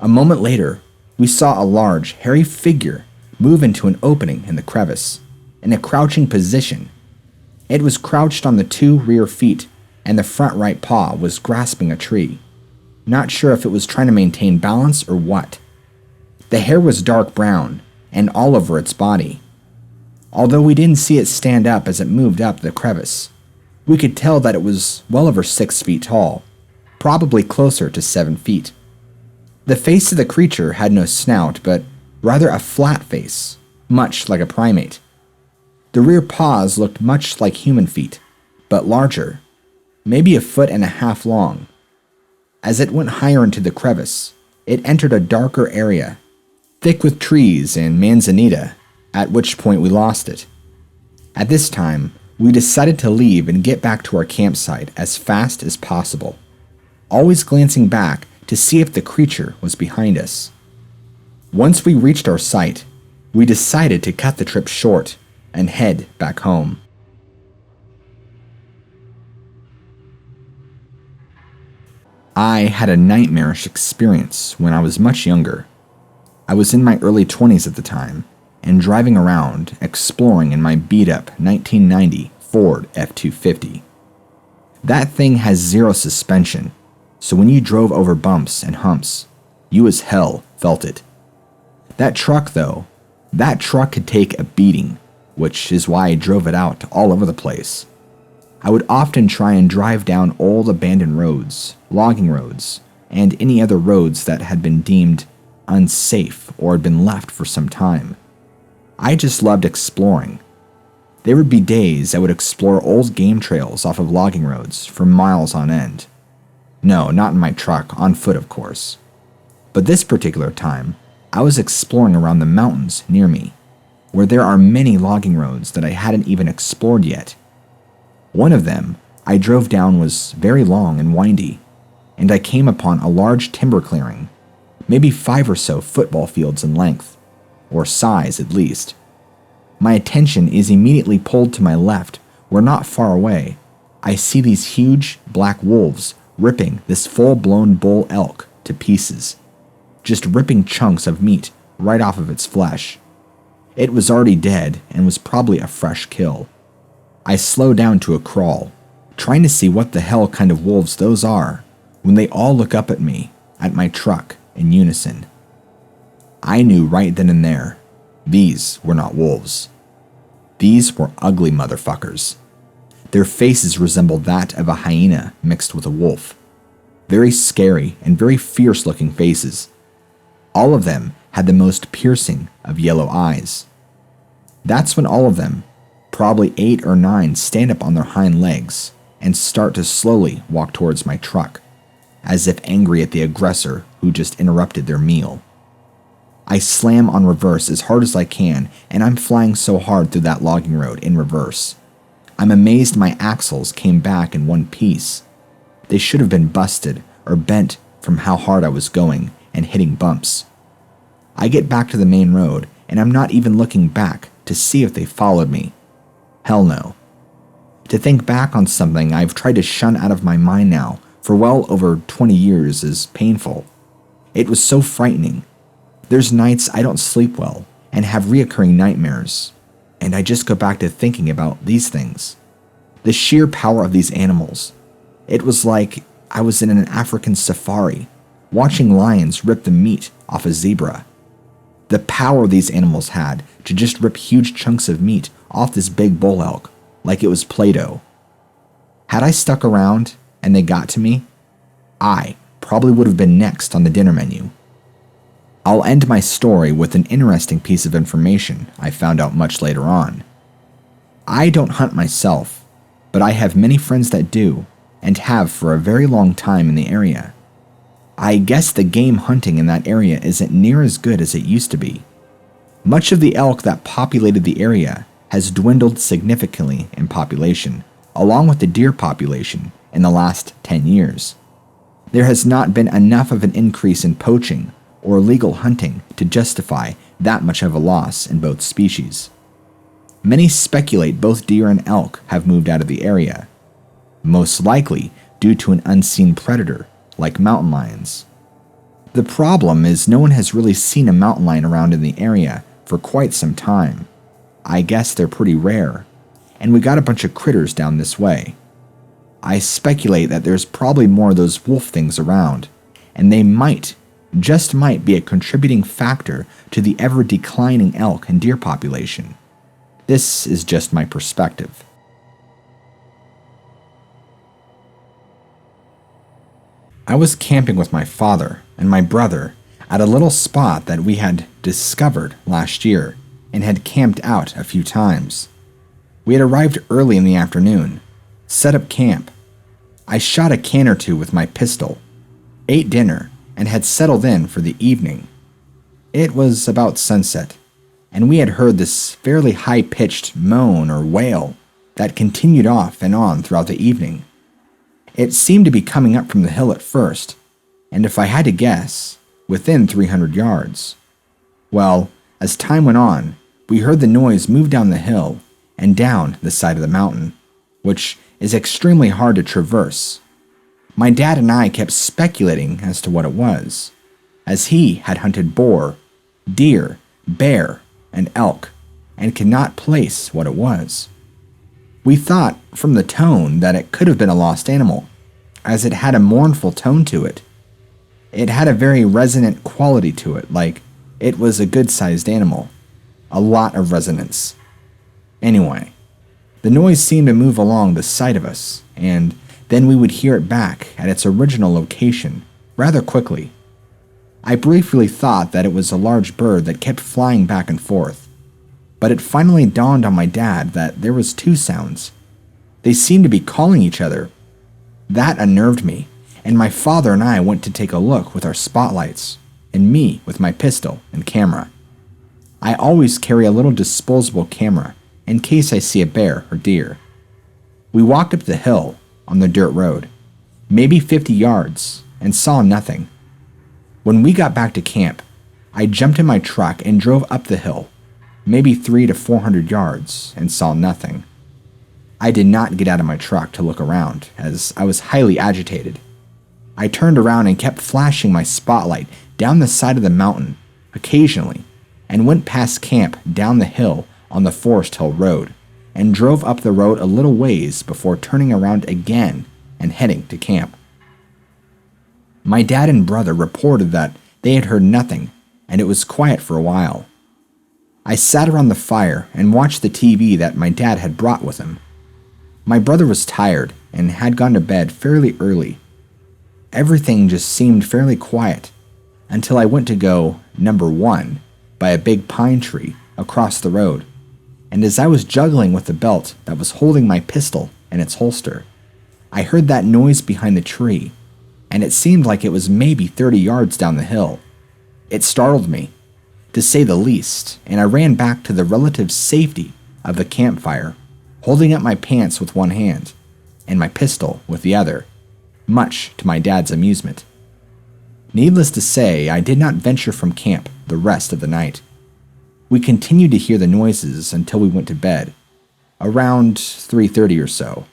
A moment later, we saw a large, hairy figure move into an opening in the crevice, in a crouching position. It was crouched on the 2 rear feet, and the front right paw was grasping a tree. Not sure if it was trying to maintain balance or what. The hair was dark brown and all over its body. Although we didn't see it stand up as it moved up the crevice, we could tell that it was well over 6 feet tall, probably closer to 7 feet. The face of the creature had no snout, but rather a flat face, much like a primate. The rear paws looked much like human feet, but larger, maybe 1.5 feet long. As it went higher into the crevice, it entered a darker area, thick with trees and manzanita, at which point we lost it. At this time, we decided to leave and get back to our campsite as fast as possible, always glancing back to see if the creature was behind us. Once we reached our site, we decided to cut the trip short and head back home. I had a nightmarish experience when I was much younger. I was in my early 20s at the time, and driving around, exploring in my beat-up 1990 Ford F-250. That thing has 0 suspension, so when you drove over bumps and humps, you as hell felt it. That truck could take a beating, which is why I drove it out all over the place. I would often try and drive down old abandoned roads, logging roads, and any other roads that had been deemed unsafe or had been left for some time. I just loved exploring. There would be days I would explore old game trails off of logging roads for miles on end. No, not in my truck, on foot of course. But this particular time, I was exploring around the mountains near me, where there are many logging roads that I hadn't even explored yet. One of them I drove down was very long and windy, and I came upon a large timber clearing, maybe 5 or so football fields in length, or size at least. My attention is immediately pulled to my left, where not far away, I see these huge black wolves ripping this full-blown bull elk to pieces, just ripping chunks of meat right off of its flesh. It was already dead and was probably a fresh kill. I slow down to a crawl, trying to see what the hell kind of wolves those are, when they all look up at me, at my truck, in unison. I knew right then and there, these were not wolves. These were ugly motherfuckers. Their faces resembled that of a hyena mixed with a wolf. Very scary and very fierce-looking faces. All of them had the most piercing of yellow eyes. That's when all of them, probably 8 or 9, stand up on their hind legs and start to slowly walk towards my truck, as if angry at the aggressor who just interrupted their meal. I slam on reverse as hard as I can, and I'm flying so hard through that logging road in reverse. I'm amazed my axles came back in one piece. They should have been busted or bent from how hard I was going and hitting bumps. I get back to the main road, and I'm not even looking back to see if they followed me. Hell no. To think back on something I've tried to shun out of my mind now for well over 20 years is painful. It was so frightening. There's nights I don't sleep well and have reoccurring nightmares, and I just go back to thinking about these things. The sheer power of these animals. It was like I was in an African safari, watching lions rip the meat off a zebra. The power these animals had to just rip huge chunks of meat off this big bull elk like it was Play-Doh. Had I stuck around and they got to me, I probably would have been next on the dinner menu. I'll end my story with an interesting piece of information I found out much later on. I don't hunt myself, but I have many friends that do, and have for a very long time in the area. I guess the game hunting in that area isn't near as good as it used to be. Much of the elk that populated the area has dwindled significantly in population, along with the deer population in the last 10 years. There has not been enough of an increase in poaching or illegal hunting to justify that much of a loss in both species. Many speculate both deer and elk have moved out of the area, most likely due to an unseen predator like mountain lions. The problem is no one has really seen a mountain lion around in the area for quite some time. I guess they're pretty rare, and we got a bunch of critters down this way. I speculate that there's probably more of those wolf things around, and they just might be a contributing factor to the ever-declining elk and deer population. This is just my perspective. I was camping with my father and my brother at a little spot that we had discovered last year and had camped out a few times. We had arrived early in the afternoon, set up camp. I shot a can or two with my pistol, ate dinner, and had settled in for the evening. It was about sunset, and we had heard this fairly high-pitched moan or wail that continued off and on throughout the evening. It seemed to be coming up from the hill at first, and if I had to guess, within 300 yards. Well, as time went on, we heard the noise move down the hill and down the side of the mountain, which is extremely hard to traverse. My dad and I kept speculating as to what it was, as he had hunted boar, deer, bear, and elk, and could not place what it was. We thought, from the tone, that it could have been a lost animal, as it had a mournful tone to it. It had a very resonant quality to it, like it was a good-sized animal. A lot of resonance. Anyway, the noise seemed to move along the side of us, and then we would hear it back at its original location rather quickly. I briefly thought that it was a large bird that kept flying back and forth, but it finally dawned on my dad that there was 2 sounds. They seemed to be calling each other. That unnerved me, and my father and I went to take a look with our spotlights. and me with my pistol and camera. I always carry a little disposable camera in case I see a bear or deer. We walked up the hill on the dirt road, maybe 50 yards, and saw nothing. When we got back to camp, I jumped in my truck and drove up the hill, maybe 300 to 400 yards, and saw nothing. I did not get out of my truck to look around, as I was highly agitated. I turned around and kept flashing my spotlight down the side of the mountain, occasionally, and went past camp down the hill on the Forest Hill Road, and drove up the road a little ways before turning around again and heading to camp. My dad and brother reported that they had heard nothing, and it was quiet for a while. I sat around the fire and watched the TV that my dad had brought with him. My brother was tired and had gone to bed fairly early. Everything just seemed fairly quiet until I went to go number 1 by a big pine tree across the road, and as I was juggling with the belt that was holding my pistol in its holster, I heard that noise behind the tree, and it seemed like it was maybe 30 yards down the hill. It startled me, to say the least, and I ran back to the relative safety of the campfire, holding up my pants with one hand and my pistol with the other, much to my dad's amusement. Needless to say, I did not venture from camp the rest of the night. We continued to hear the noises until we went to bed, around 3:30 or so.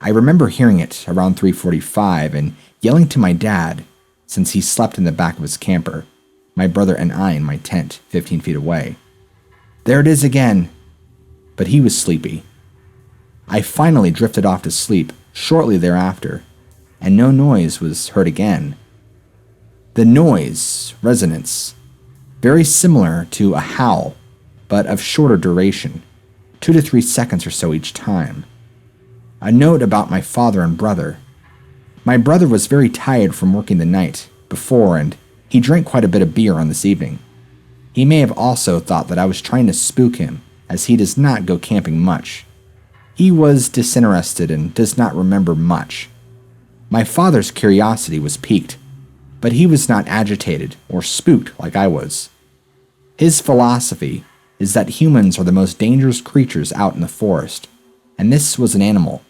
I remember hearing it around 3:45 and yelling to my dad, since he slept in the back of his camper, my brother and I in my tent 15 feet away. There it is again! But he was sleepy. I finally drifted off to sleep shortly thereafter, and no noise was heard again. The noise, resonance, very similar to a howl, but of shorter duration, 2 to 3 seconds or so each time. A note about my father and brother. My brother was very tired from working the night before, and he drank quite a bit of beer on this evening. He may have also thought that I was trying to spook him, as he does not go camping much. He was disinterested and does not remember much. My father's curiosity was piqued, but he was not agitated or spooked like I was. His philosophy is that humans are the most dangerous creatures out in the forest, and this was an animal,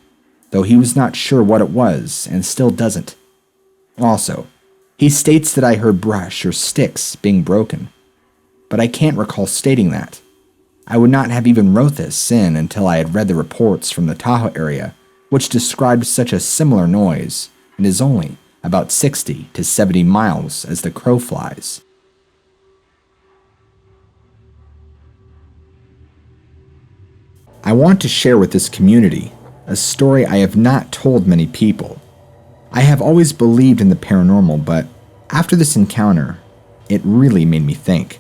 though he was not sure what it was and still doesn't. Also, he states that I heard brush or sticks being broken, but I can't recall stating that. I would not have even wrote this in until I had read the reports from the Tahoe area, which described such a similar noise, and is only about 60 to 70 miles as the crow flies. I want to share with this community a story I have not told many people. I have always believed in the paranormal, but after this encounter, it really made me think.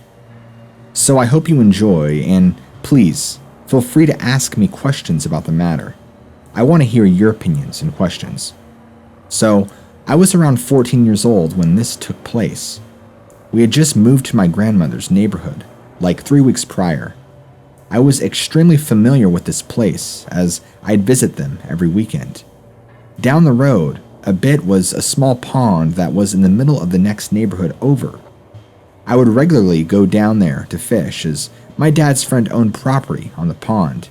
So I hope you enjoy, and please, feel free to ask me questions about the matter. I want to hear your opinions and questions. So, I was around 14 years old when this took place. We had just moved to my grandmother's neighborhood, like 3 weeks prior. I was extremely familiar with this place, as I'd visit them every weekend. Down the road, a bit was a small pond that was in the middle of the next neighborhood over. I would regularly go down there to fish, as my dad's friend owned property on the pond.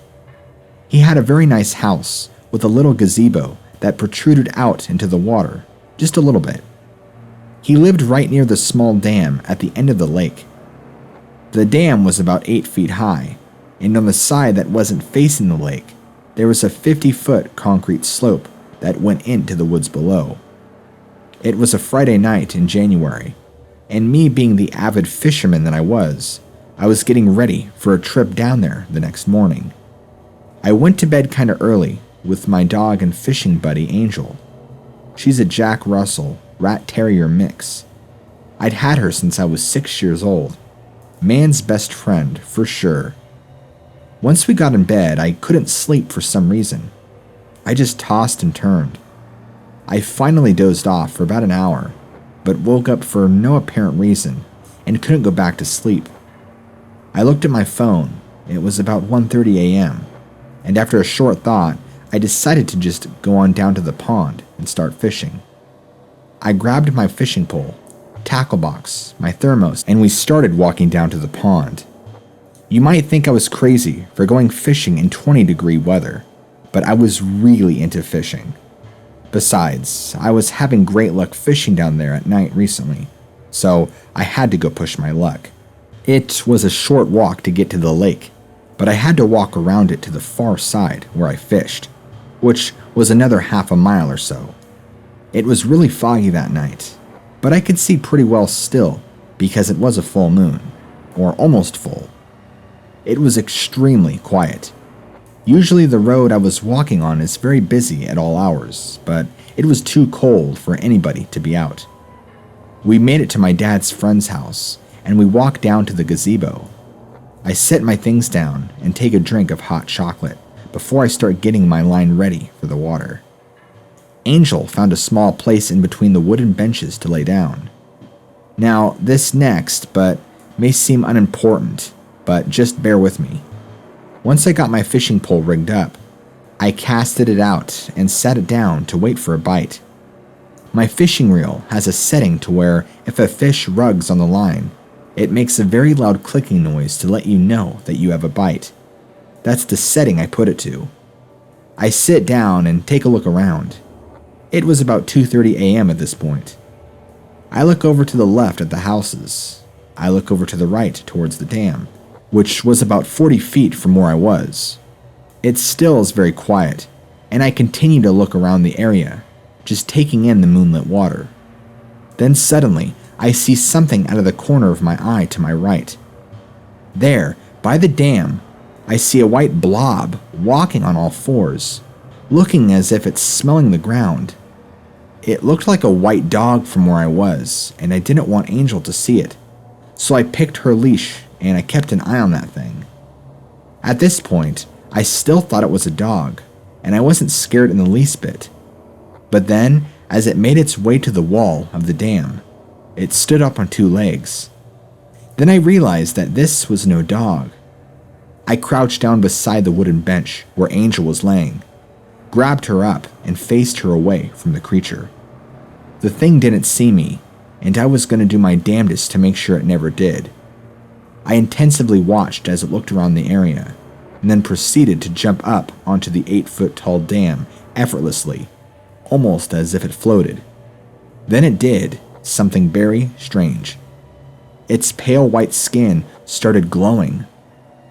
He had a very nice house with a little gazebo that protruded out into the water, just a little bit. He lived right near the small dam at the end of the lake. The dam was about 8 feet high, and on the side that wasn't facing the lake, there was a 50-foot concrete slope that went into the woods below. It was a Friday night in January, and me being the avid fisherman that I was getting ready for a trip down there the next morning. I went to bed kinda early with my dog and fishing buddy Angel. She's a Jack Russell Rat Terrier mix. I'd had her since I was 6 years old. Man's best friend, for sure. Once we got in bed, I couldn't sleep for some reason. I just tossed and turned. I finally dozed off for about an hour, but woke up for no apparent reason and couldn't go back to sleep. I looked at my phone. It was about 1:30 a.m., and after a short thought, I decided to just go on down to the pond and start fishing. I grabbed my fishing pole, tackle box, my thermos, and we started walking down to the pond. You might think I was crazy for going fishing in 20-degree weather, but I was really into fishing. Besides, I was having great luck fishing down there at night recently, so I had to go push my luck. It was a short walk to get to the lake, but I had to walk around it to the far side where I fished, which was another half a mile or so. It was really foggy that night, but I could see pretty well still because it was a full moon, or almost full. It was extremely quiet. Usually the road I was walking on is very busy at all hours, but it was too cold for anybody to be out. We made it to my dad's friend's house, and we walked down to the gazebo. I set my things down and take a drink of hot chocolate before I start getting my line ready for the water. Angel found a small place in between the wooden benches to lay down. Now, this next, but may seem unimportant, but just bear with me. Once I got my fishing pole rigged up, I casted it out and sat it down to wait for a bite. My fishing reel has a setting to where if a fish rugs on the line, it makes a very loud clicking noise to let you know that you have a bite. That's the setting I put it to. I sit down and take a look around. It was about 2:30 a.m. at this point. I look over to the left at the houses. I look over to the right towards the dam, which was about 40 feet from where I was. It still is very quiet, and I continue to look around the area, just taking in the moonlit water. Then suddenly, I see something out of the corner of my eye to my right. There, by the dam, I see a white blob walking on all fours, looking as if it's smelling the ground. It looked like a white dog from where I was, and I didn't want Angel to see it, so I picked her leash and I kept an eye on that thing. At this point, I still thought it was a dog, and I wasn't scared in the least bit. But then, as it made its way to the wall of the dam, it stood up on two legs. Then I realized that this was no dog. I crouched down beside the wooden bench where Angel was laying, grabbed her up, and faced her away from the creature. The thing didn't see me, and I was going to do my damnedest to make sure it never did. I intensively watched as it looked around the area, and then proceeded to jump up onto the 8-foot-tall dam effortlessly, almost as if it floated. Then it did something very strange. Its pale white skin started glowing,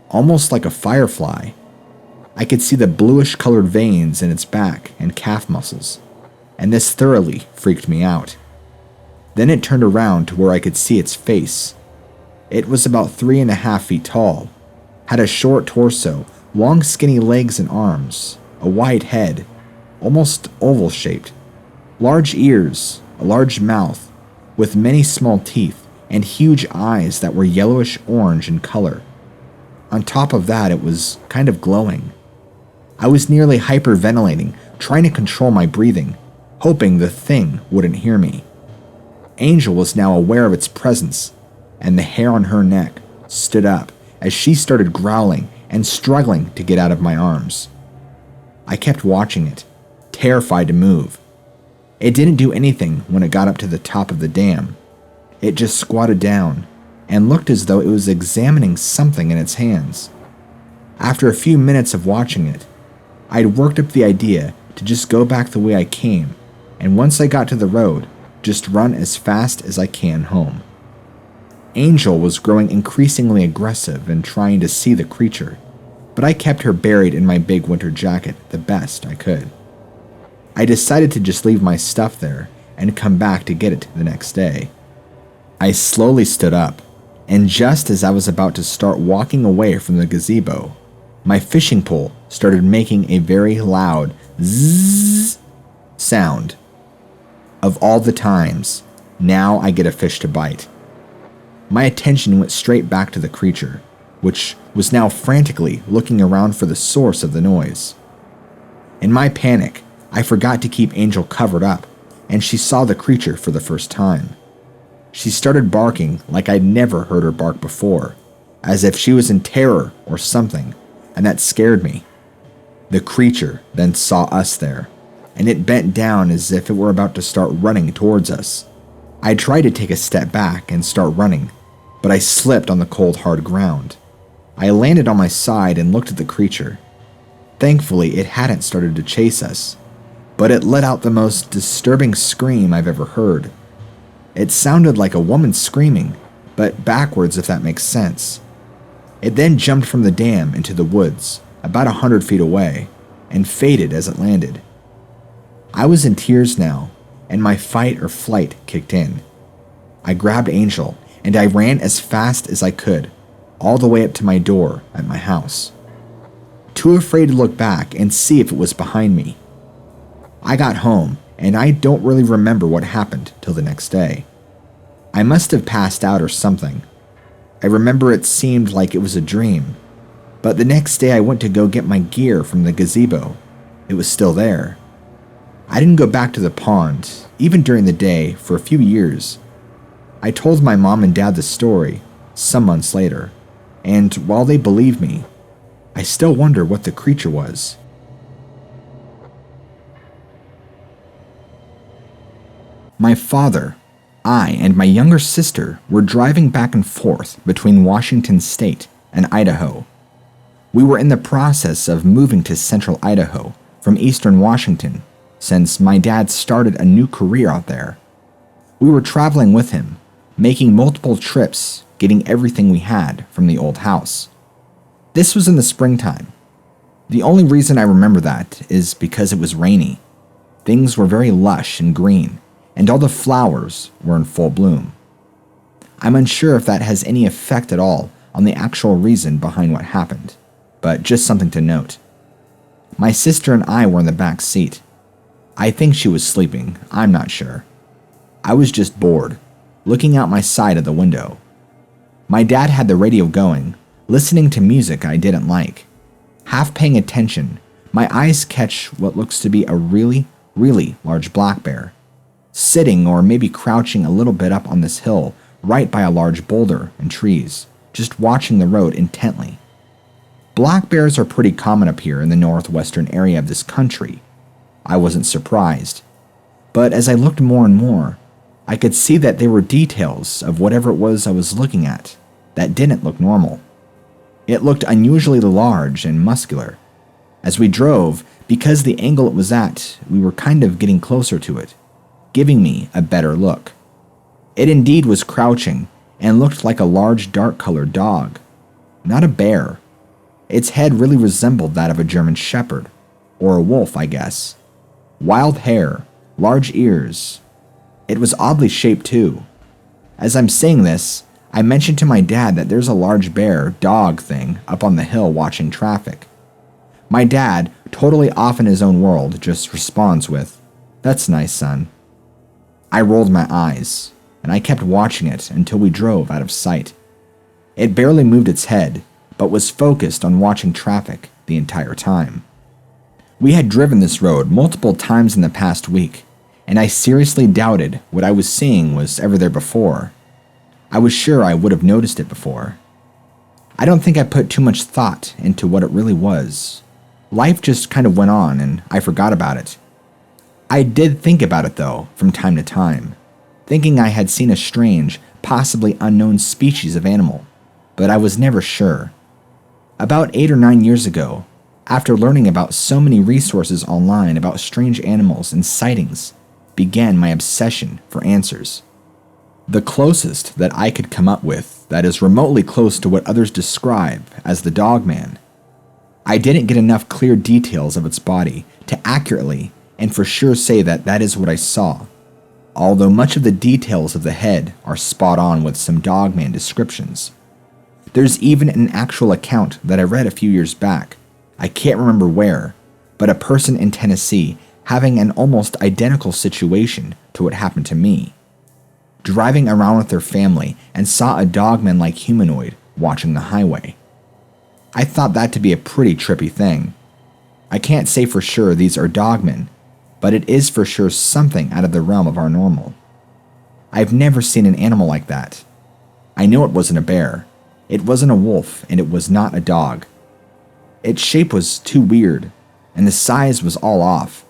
almost like a firefly. I could see the bluish-colored veins in its back and calf muscles, and this thoroughly freaked me out. Then it turned around to where I could see its face. It was about 3.5 feet tall, had a short torso, long skinny legs and arms, a wide head, almost oval-shaped, large ears, a large mouth, with many small teeth and huge eyes that were yellowish-orange in color. On top of that, it was kind of glowing. I was nearly hyperventilating, trying to control my breathing, hoping the thing wouldn't hear me. Angel was now aware of its presence, and the hair on her neck stood up as she started growling and struggling to get out of my arms. I kept watching it, terrified to move. It didn't do anything when it got up to the top of the dam. It just squatted down and looked as though it was examining something in its hands. After a few minutes of watching it, I'd worked up the idea to just go back the way I came, and once I got to the road, just run as fast as I can home. Angel was growing increasingly aggressive and trying to see the creature, but I kept her buried in my big winter jacket the best I could. I decided to just leave my stuff there and come back to get it the next day. I slowly stood up, and just as I was about to start walking away from the gazebo, my fishing pole started making a very loud zzz sound. Of all the times, now I get a fish to bite. My attention went straight back to the creature, which was now frantically looking around for the source of the noise. In my panic, I forgot to keep Angel covered up, and she saw the creature for the first time. She started barking like I'd never heard her bark before, as if she was in terror or something, and that scared me. The creature then saw us there, and it bent down as if it were about to start running towards us. I tried to take a step back and start running, but I slipped on the cold, hard ground. I landed on my side and looked at the creature. Thankfully, it hadn't started to chase us, but it let out the most disturbing scream I've ever heard. It sounded like a woman screaming, but backwards, if that makes sense. It then jumped from the dam into the woods, about 100 feet away, and faded as it landed. I was in tears now, and my fight or flight kicked in. I grabbed Angel, and I ran as fast as I could, all the way up to my door at my house. Too afraid to look back and see if it was behind me. I got home, and I don't really remember what happened till the next day. I must have passed out or something. I remember it seemed like it was a dream, but the next day I went to go get my gear from the gazebo. It was still there. I didn't go back to the pond, even during the day, for a few years. I told my mom and dad the story some months later, and while they believed me, I still wonder what the creature was. My father, I, and my younger sister were driving back and forth between Washington State and Idaho. We were in the process of moving to central Idaho from eastern Washington, since my dad started a new career out there. We were traveling with him, making multiple trips, getting everything we had from the old house. This was in the springtime. The only reason I remember that is because it was rainy. Things were very lush and green, and all the flowers were in full bloom. I'm unsure if that has any effect at all on the actual reason behind what happened, but just something to note. My sister and I were in the back seat. I think she was sleeping, I'm not sure. I was just bored, looking out my side of the window. My dad had the radio going, listening to music I didn't like. Half paying attention, my eyes catch what looks to be a really, really large black bear, sitting or maybe crouching a little bit up on this hill right by a large boulder and trees, just watching the road intently. Black bears are pretty common up here in the northwestern area of this country. I wasn't surprised, but as I looked more and more, I could see that there were details of whatever it was I was looking at that didn't look normal. It looked unusually large and muscular. As we drove, because the angle it was at, we were kind of getting closer to it, giving me a better look. It indeed was crouching and looked like a large dark-colored dog, not a bear. Its head really resembled that of a German shepherd, or a wolf, I guess. Wild hair, large ears. It was oddly shaped too. As I'm saying this, I mentioned to my dad that there's a large bear dog thing up on the hill watching traffic. My dad, totally off in his own world, just responds with, "That's nice, son." I rolled my eyes, and I kept watching it until we drove out of sight. It barely moved its head, but was focused on watching traffic the entire time. We had driven this road multiple times in the past week, and I seriously doubted what I was seeing was ever there before. I was sure I would have noticed it before. I don't think I put too much thought into what it really was. Life just kind of went on, and I forgot about it. I did think about it, though, from time to time, thinking I had seen a strange, possibly unknown species of animal, but I was never sure. About 8 or 9 years ago, after learning about so many resources online about strange animals and sightings, began my obsession for answers. The closest that I could come up with that is remotely close to what others describe as the Dogman. I didn't get enough clear details of its body to accurately and for sure say that that is what I saw, although much of the details of the head are spot on with some Dogman descriptions. There's even an actual account that I read a few years back, I can't remember where, but a person in Tennessee having an almost identical situation to what happened to me, driving around with their family and saw a Dogman-like humanoid watching the highway. I thought that to be a pretty trippy thing. I can't say for sure these are Dogmen, but it is for sure something out of the realm of our normal. I've never seen an animal like that. I know it wasn't a bear, it wasn't a wolf, and it was not a dog. Its shape was too weird, and the size was all off.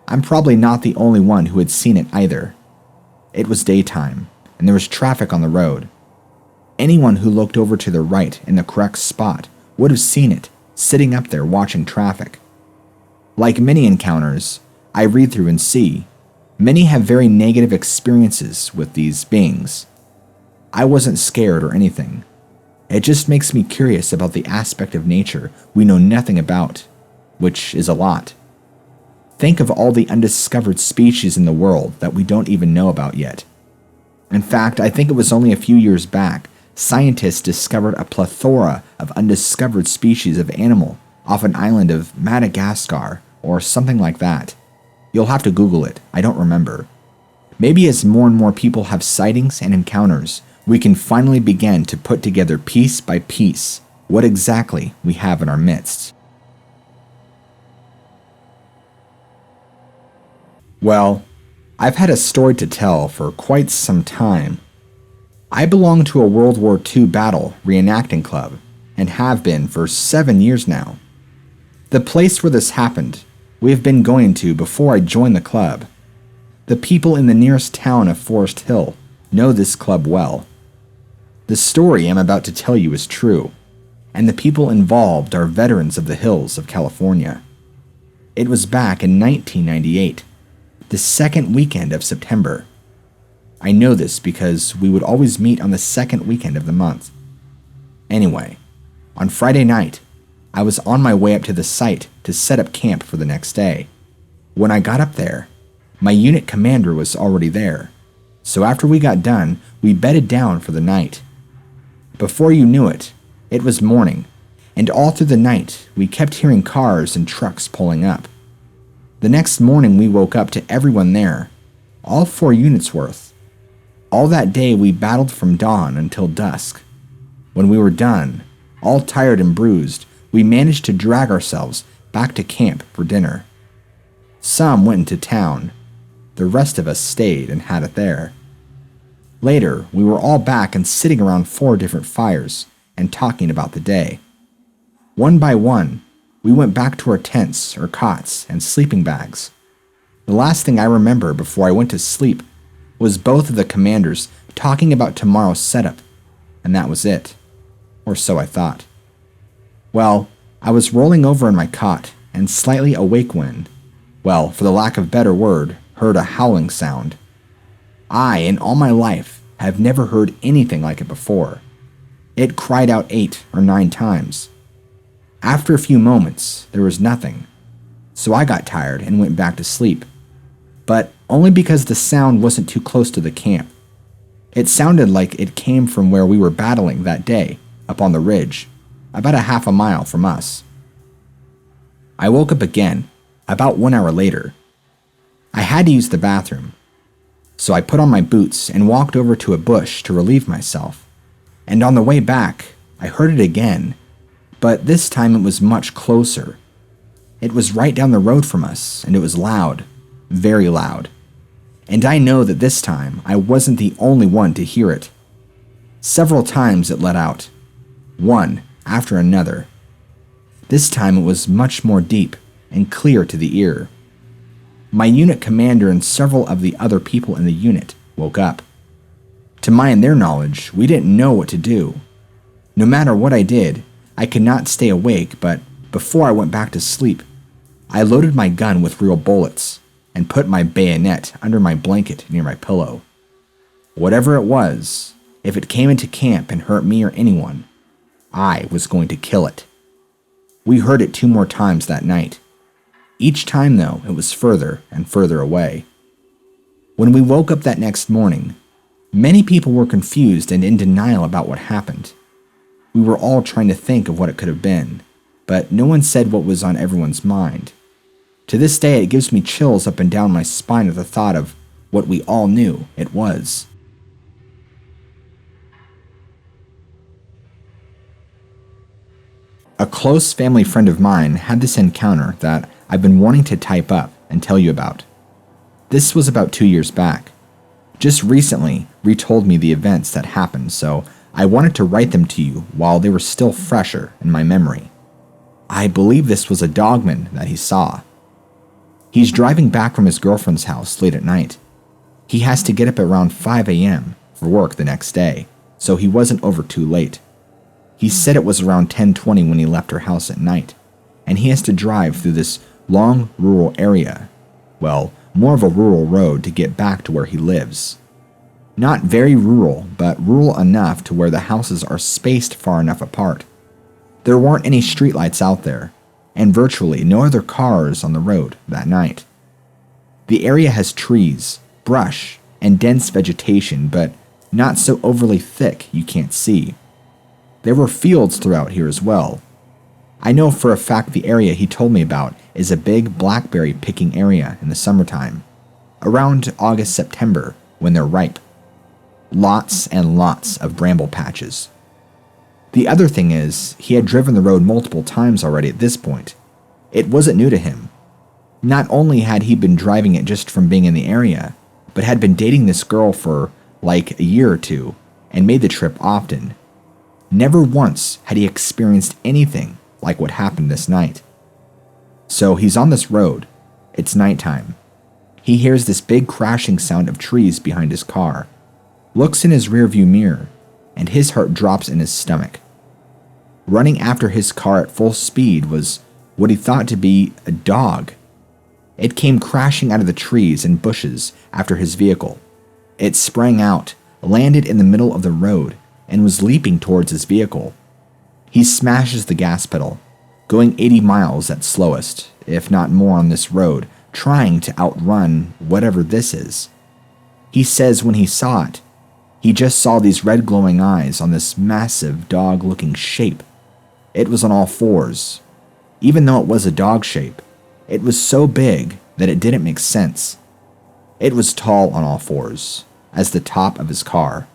I'm probably not the only one who had seen it either. It was daytime, and there was traffic on the road. Anyone who looked over to the right in the correct spot would have seen it, sitting up there watching traffic. Like many encounters I read through and see, many have very negative experiences with these beings. I wasn't scared or anything. It just makes me curious about the aspect of nature we know nothing about, which is a lot. Think of all the undiscovered species in the world that we don't even know about yet. In fact, I think it was only a few years back, scientists discovered a plethora of undiscovered species of animal off an island of Madagascar or something like that. You'll have to Google it, I don't remember. Maybe as more and more people have sightings and encounters, we can finally begin to put together piece by piece what exactly we have in our midst. Well, I've had a story to tell for quite some time. I belong to a World War II battle reenacting club and have been for 7 years now. The place where this happened, we have been going to before I joined the club. The people in the nearest town of Forest Hill know this club well. The story I'm about to tell you is true, and the people involved are veterans of the hills of California. It was back in 1998, the second weekend of September. I know this because we would always meet on the second weekend of the month. Anyway, on Friday night, I was on my way up to the site to set up camp for the next day. When I got up there, my unit commander was already there, so after we got done, we bedded down for the night. Before you knew it, it was morning, and all through the night, we kept hearing cars and trucks pulling up. The next morning, we woke up to everyone there, all 4 units worth. All that day, we battled from dawn until dusk. When we were done, all tired and bruised, we managed to drag ourselves back to camp for dinner. Some went into town. The rest of us stayed and had it there. Later, we were all back and sitting around 4 different fires and talking about the day. One by one, we went back to our tents or cots and sleeping bags. The last thing I remember before I went to sleep was both of the commanders talking about tomorrow's setup, and that was it. Or so I thought. Well, I was rolling over in my cot and slightly awake when, well, for the lack of a better word, heard a howling sound. I, in all my life, have never heard anything like it before. It cried out 8 or 9 times. After a few moments, there was nothing, so I got tired and went back to sleep, but only because the sound wasn't too close to the camp. It sounded like it came from where we were battling that day, up on the ridge, about a half a mile from us. I woke up again, about 1 hour later. I had to use the bathroom, so I put on my boots and walked over to a bush to relieve myself. And on the way back, I heard it again, but this time it was much closer. It was right down the road from us, and it was loud, very loud. And I know that this time I wasn't the only one to hear it. Several times it let out, one after another. This time it was much more deep and clear to the ear. My unit commander and several of the other people in the unit woke up. To my and their knowledge, we didn't know what to do. No matter what I did, I could not stay awake, but before I went back to sleep, I loaded my gun with real bullets and put my bayonet under my blanket near my pillow. Whatever it was, if it came into camp and hurt me or anyone, I was going to kill it. We heard it 2 more times that night. Each time, though, it was further and further away. When we woke up that next morning, many people were confused and in denial about what happened. We were all trying to think of what it could have been, but no one said what was on everyone's mind. To this day, it gives me chills up and down my spine at the thought of what we all knew it was. A close family friend of mine had this encounter that I've been wanting to type up and tell you about. This was about 2 years back. Just recently retold me the events that happened, so I wanted to write them to you while they were still fresher in my memory. I believe this was a Dogman that he saw. He's driving back from his girlfriend's house late at night. He has to get up around 5 a.m. for work the next day, so he wasn't over too late. He said it was around 10:20 when he left her house at night, and he has to drive through this long rural area. Well, more of a rural road to get back to where he lives. Not very rural, but rural enough to where the houses are spaced far enough apart. There weren't any streetlights out there, and virtually no other cars on the road that night. The area has trees, brush, and dense vegetation, but not so overly thick you can't see. There were fields throughout here as well. I know for a fact the area he told me about is a big blackberry picking area in the summertime, around August-September when they're ripe. Lots and lots of bramble patches. The other thing is, he had driven the road multiple times already at this point. It wasn't new to him. Not only had he been driving it just from being in the area, but had been dating this girl for like a year or two and made the trip often. Never once had he experienced anything like what happened this night. So he's on this road. It's nighttime. He hears this big crashing sound of trees behind his car, looks in his rearview mirror, and his heart drops in his stomach. Running after his car at full speed was what he thought to be a dog. It came crashing out of the trees and bushes after his vehicle. It sprang out, landed in the middle of the road, and was leaping towards his vehicle. He smashes the gas pedal, going 80 miles at slowest, if not more on this road, trying to outrun whatever this is. He says when he saw it, he just saw these red glowing eyes on this massive dog-looking shape. It was on all fours. Even though it was a dog shape, it was so big that it didn't make sense. It was tall on all fours, as the top of his car.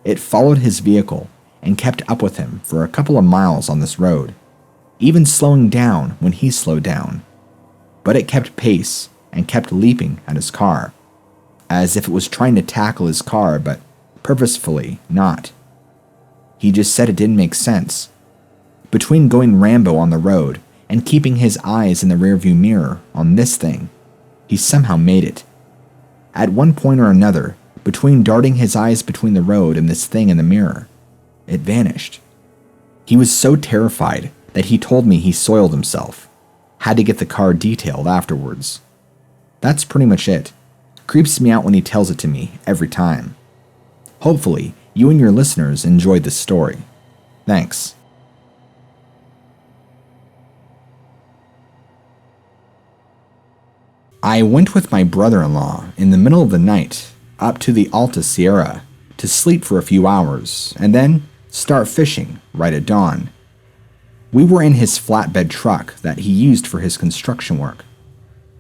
It followed his vehicle and kept up with him for a couple of miles on this road, even slowing down when he slowed down. But it kept pace and kept leaping at his car, as if it was trying to tackle his car, but purposefully not. He just said it didn't make sense. Between going Rambo on the road and keeping his eyes in the rearview mirror on this thing, he somehow made it. At one point or another, between darting his eyes between the road and this thing in the mirror, it vanished. He was so terrified that he told me he soiled himself, had to get the car detailed afterwards. That's pretty much it. Creeps me out when he tells it to me every time. Hopefully, you and your listeners enjoyed this story. Thanks. I went with my brother-in-law in the middle of the night up to the Alta Sierra to sleep for a few hours and then start fishing right at dawn. We were in his flatbed truck that he used for his construction work.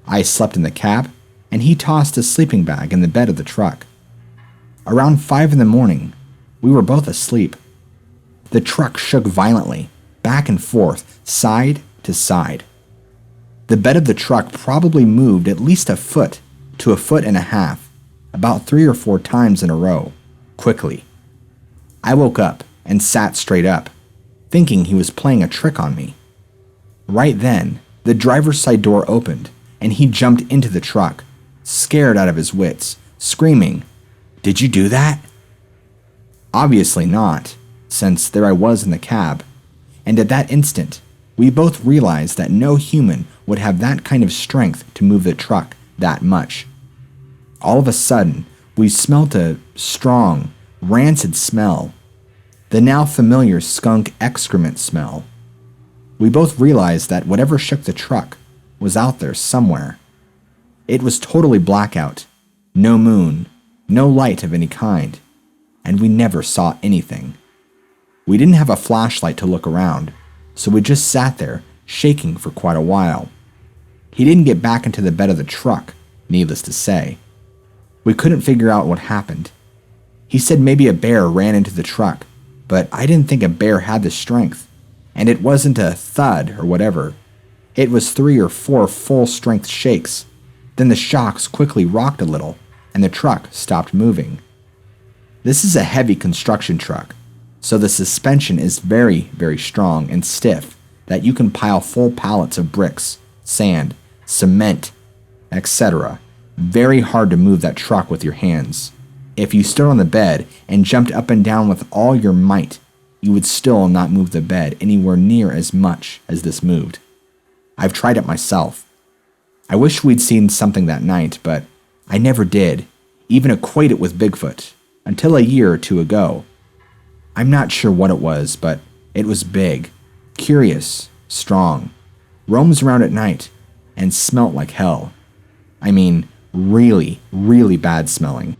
I slept in the cab and he tossed a sleeping bag in the bed of the truck. Around 5 in the morning, we were both asleep. The truck shook violently, back and forth, side to side. The bed of the truck probably moved at least a foot to a foot and a half, about 3 or 4 times in a row, quickly. I woke up and sat straight up, thinking he was playing a trick on me. Right then, the driver's side door opened, and he jumped into the truck, scared out of his wits, screaming, "Did you do that?" Obviously not, since there I was in the cab, and at that instant, we both realized that no human would have that kind of strength to move the truck that much. All of a sudden, we smelt a strong, rancid smell, the now familiar skunk excrement smell. We both realized that whatever shook the truck was out there somewhere. It was totally blackout, no moon, no light of any kind, and we never saw anything. We didn't have a flashlight to look around, so we just sat there, shaking for quite a while. He didn't get back into the bed of the truck, needless to say. We couldn't figure out what happened. He said maybe a bear ran into the truck, but I didn't think a bear had the strength, and it wasn't a thud or whatever. It was 3 or 4 full-strength shakes. Then the shocks quickly rocked a little, and the truck stopped moving. This is a heavy construction truck, so the suspension is very, very strong and stiff that you can pile full pallets of bricks, sand, cement, etc. Very hard to move that truck with your hands. If you stood on the bed and jumped up and down with all your might, you would still not move the bed anywhere near as much as this moved. I've tried it myself. I wish we'd seen something that night, but I never did, even equate it with Bigfoot, until a year or two ago. I'm not sure what it was, but it was big, curious, strong, roams around at night, and smelt like hell. I mean, really, really bad smelling.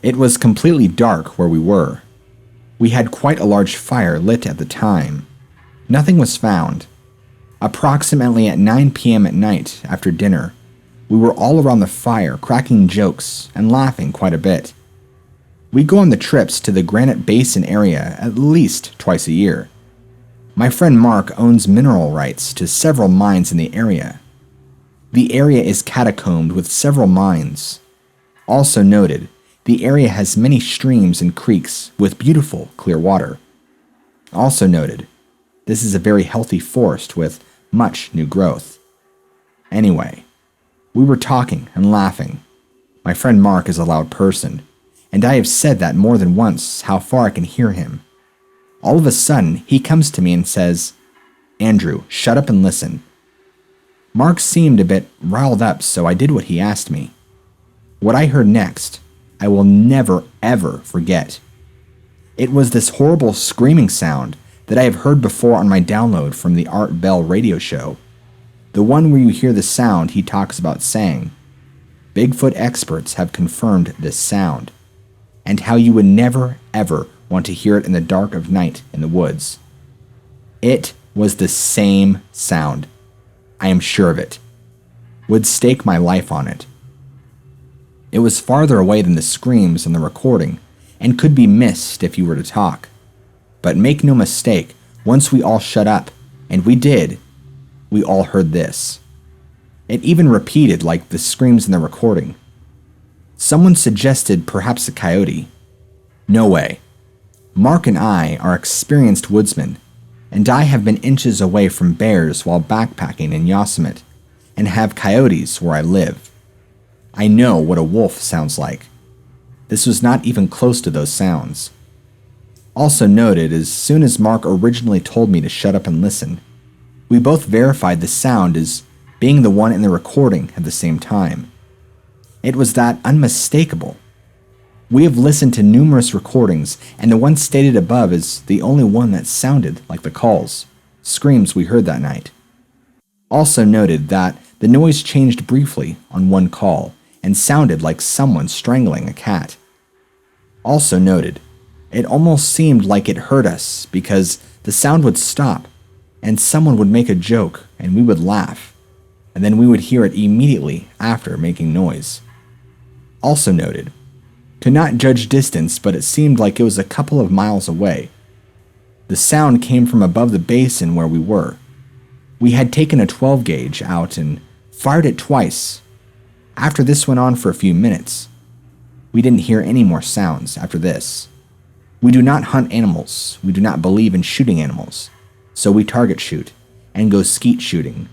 It was completely dark where we were. We had quite a large fire lit at the time. Nothing was found. Approximately at 9 p.m. at night, after dinner, we were all around the fire cracking jokes and laughing quite a bit. We go on the trips to the Granite Basin area at least twice a year. My friend Mark owns mineral rights to several mines in the area. The area is catacombed with several mines. Also noted, the area has many streams and creeks with beautiful clear water. Also noted, this is a very healthy forest with much new growth. Anyway, we were talking and laughing. My friend Mark is a loud person, and I have said that more than once how far I can hear him. All of a sudden, he comes to me and says, "Andrew, shut up and listen." Mark seemed a bit riled up, so I did what he asked me. What I heard next, I will never ever forget. It was this horrible screaming sound that I have heard before on my download from the Art Bell radio show. The one where you hear the sound he talks about saying. Bigfoot experts have confirmed this sound, and how you would never ever want to hear it in the dark of night in the woods. It was the same sound. I am sure of it. Would stake my life on it. It was farther away than the screams in the recording, and could be missed if you were to talk. But make no mistake, once we all shut up, and we did, we all heard this. It even repeated like the screams in the recording. Someone suggested perhaps a coyote. No way. Mark and I are experienced woodsmen, and I have been inches away from bears while backpacking in Yosemite, and have coyotes where I live. I know what a wolf sounds like. This was not even close to those sounds. Also noted, as soon as Mark originally told me to shut up and listen, we both verified the sound as being the one in the recording at the same time. It was that unmistakable. We have listened to numerous recordings, and the one stated above is the only one that sounded like the calls, screams we heard that night. Also noted that the noise changed briefly on one call and sounded like someone strangling a cat. Also noted, it almost seemed like it hurt us because the sound would stop and someone would make a joke and we would laugh, and then we would hear it immediately after making noise. Also noted, could not judge distance, but it seemed like it was a couple of miles away. The sound came from above the basin where we were. We had taken a 12 gauge out and fired it twice. After this went on for a few minutes, we didn't hear any more sounds after this. We do not hunt animals. We do not believe in shooting animals. So we target shoot and go skeet shooting.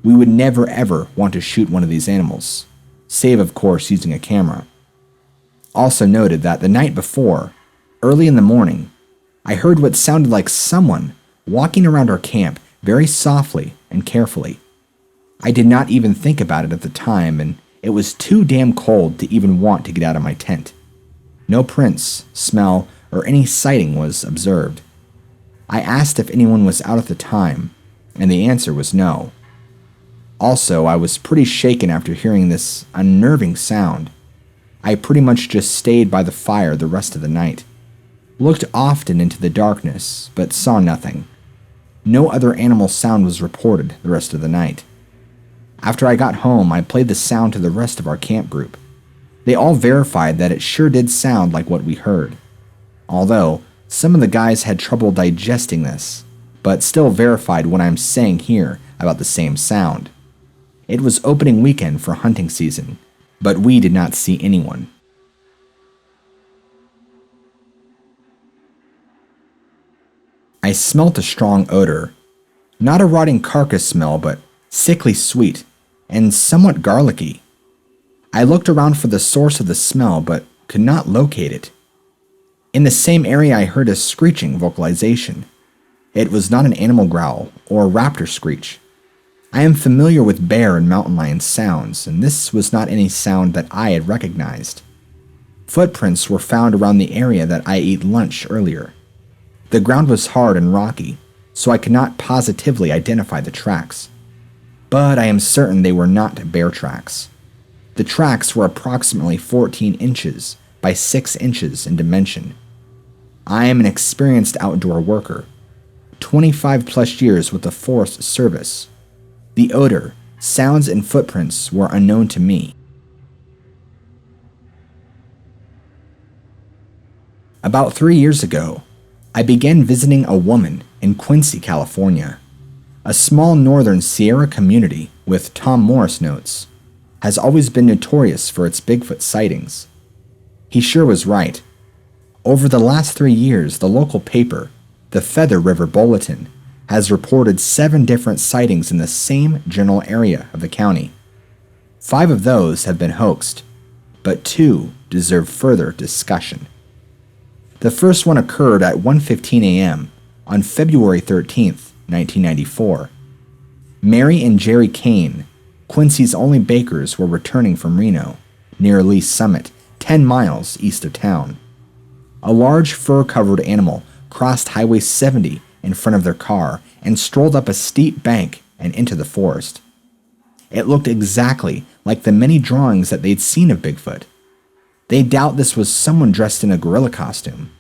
We would never ever want to shoot one of these animals, save of course using a camera. Also noted that the night before, early in the morning, I heard what sounded like someone walking around our camp very softly and carefully. I did not even think about it at the time, and it was too damn cold to even want to get out of my tent. No prints, smell, or any sighting was observed. I asked if anyone was out at the time, and the answer was no. Also, I was pretty shaken after hearing this unnerving sound. I pretty much just stayed by the fire the rest of the night. Looked often into the darkness, but saw nothing. No other animal sound was reported the rest of the night. After I got home, I played the sound to the rest of our camp group. They all verified that it sure did sound like what we heard. Although, some of the guys had trouble digesting this, but still verified what I'm saying here about the same sound. It was opening weekend for hunting season, but we did not see anyone. I smelt a strong odor. Not a rotting carcass smell, but sickly sweet, and somewhat garlicky. I looked around for the source of the smell but could not locate it. In the same area I heard a screeching vocalization. It was not an animal growl or a raptor screech. I am familiar with bear and mountain lion sounds, and this was not any sound that I had recognized. Footprints were found around the area that I ate lunch earlier. The ground was hard and rocky, so I could not positively identify the tracks. But I am certain they were not bear tracks. The tracks were approximately 14 inches by 6 inches in dimension. I am an experienced outdoor worker, 25 plus years with the Forest Service. The odor, sounds, and footprints were unknown to me. About 3 years ago, I began visiting a woman in Quincy, California. A small northern Sierra community with Tom Morris notes has always been notorious for its Bigfoot sightings. He sure was right. Over the last 3 years, the local paper, the Feather River Bulletin, has reported 7 different sightings in the same general area of the county. 5 of those have been hoaxed, but 2 deserve further discussion. The first one occurred at 1:15 a.m. on February 13th, 1994. Mary and Jerry Kane, Quincy's only bakers, were returning from Reno, near Lee Summit, 10 miles east of town. A large fur-covered animal crossed Highway 70 in front of their car and strolled up a steep bank and into the forest. It looked exactly like the many drawings that they'd seen of Bigfoot. They doubt this was someone dressed in a gorilla costume.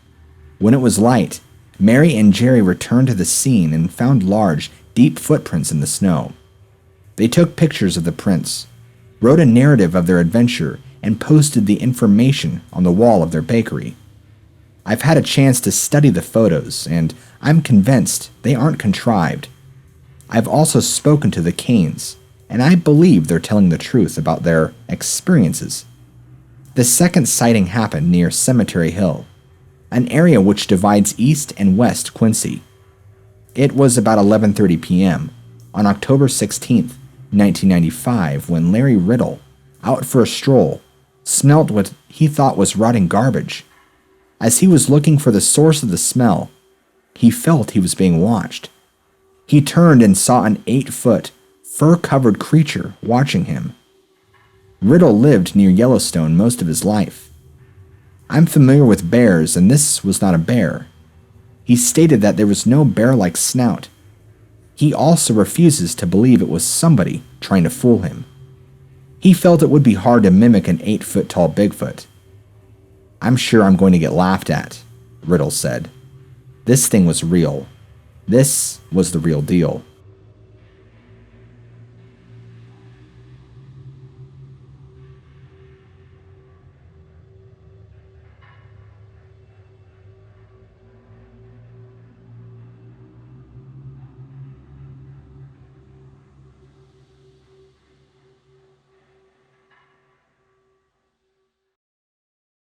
When it was light, Mary and Jerry returned to the scene and found large, deep footprints in the snow. They took pictures of the prints, wrote a narrative of their adventure, and posted the information on the wall of their bakery. I've had a chance to study the photos, and I'm convinced they aren't contrived. I've also spoken to the Kanes, and I believe they're telling the truth about their experiences. The second sighting happened near Cemetery Hill, an area which divides east and west Quincy. It was about 11:30 p.m. on October 16th, 1995, when Larry Riddle, out for a stroll, smelt what he thought was rotting garbage. As he was looking for the source of the smell, he felt he was being watched. He turned and saw an 8-foot, fur-covered creature watching him. Riddle lived near Yellowstone most of his life. I'm familiar with bears, and this was not a bear. He stated that there was no bear-like snout. He also refuses to believe it was somebody trying to fool him. He felt it would be hard to mimic an 8-foot-tall Bigfoot. "I'm sure I'm going to get laughed at," Riddle said. "This thing was real. This was the real deal."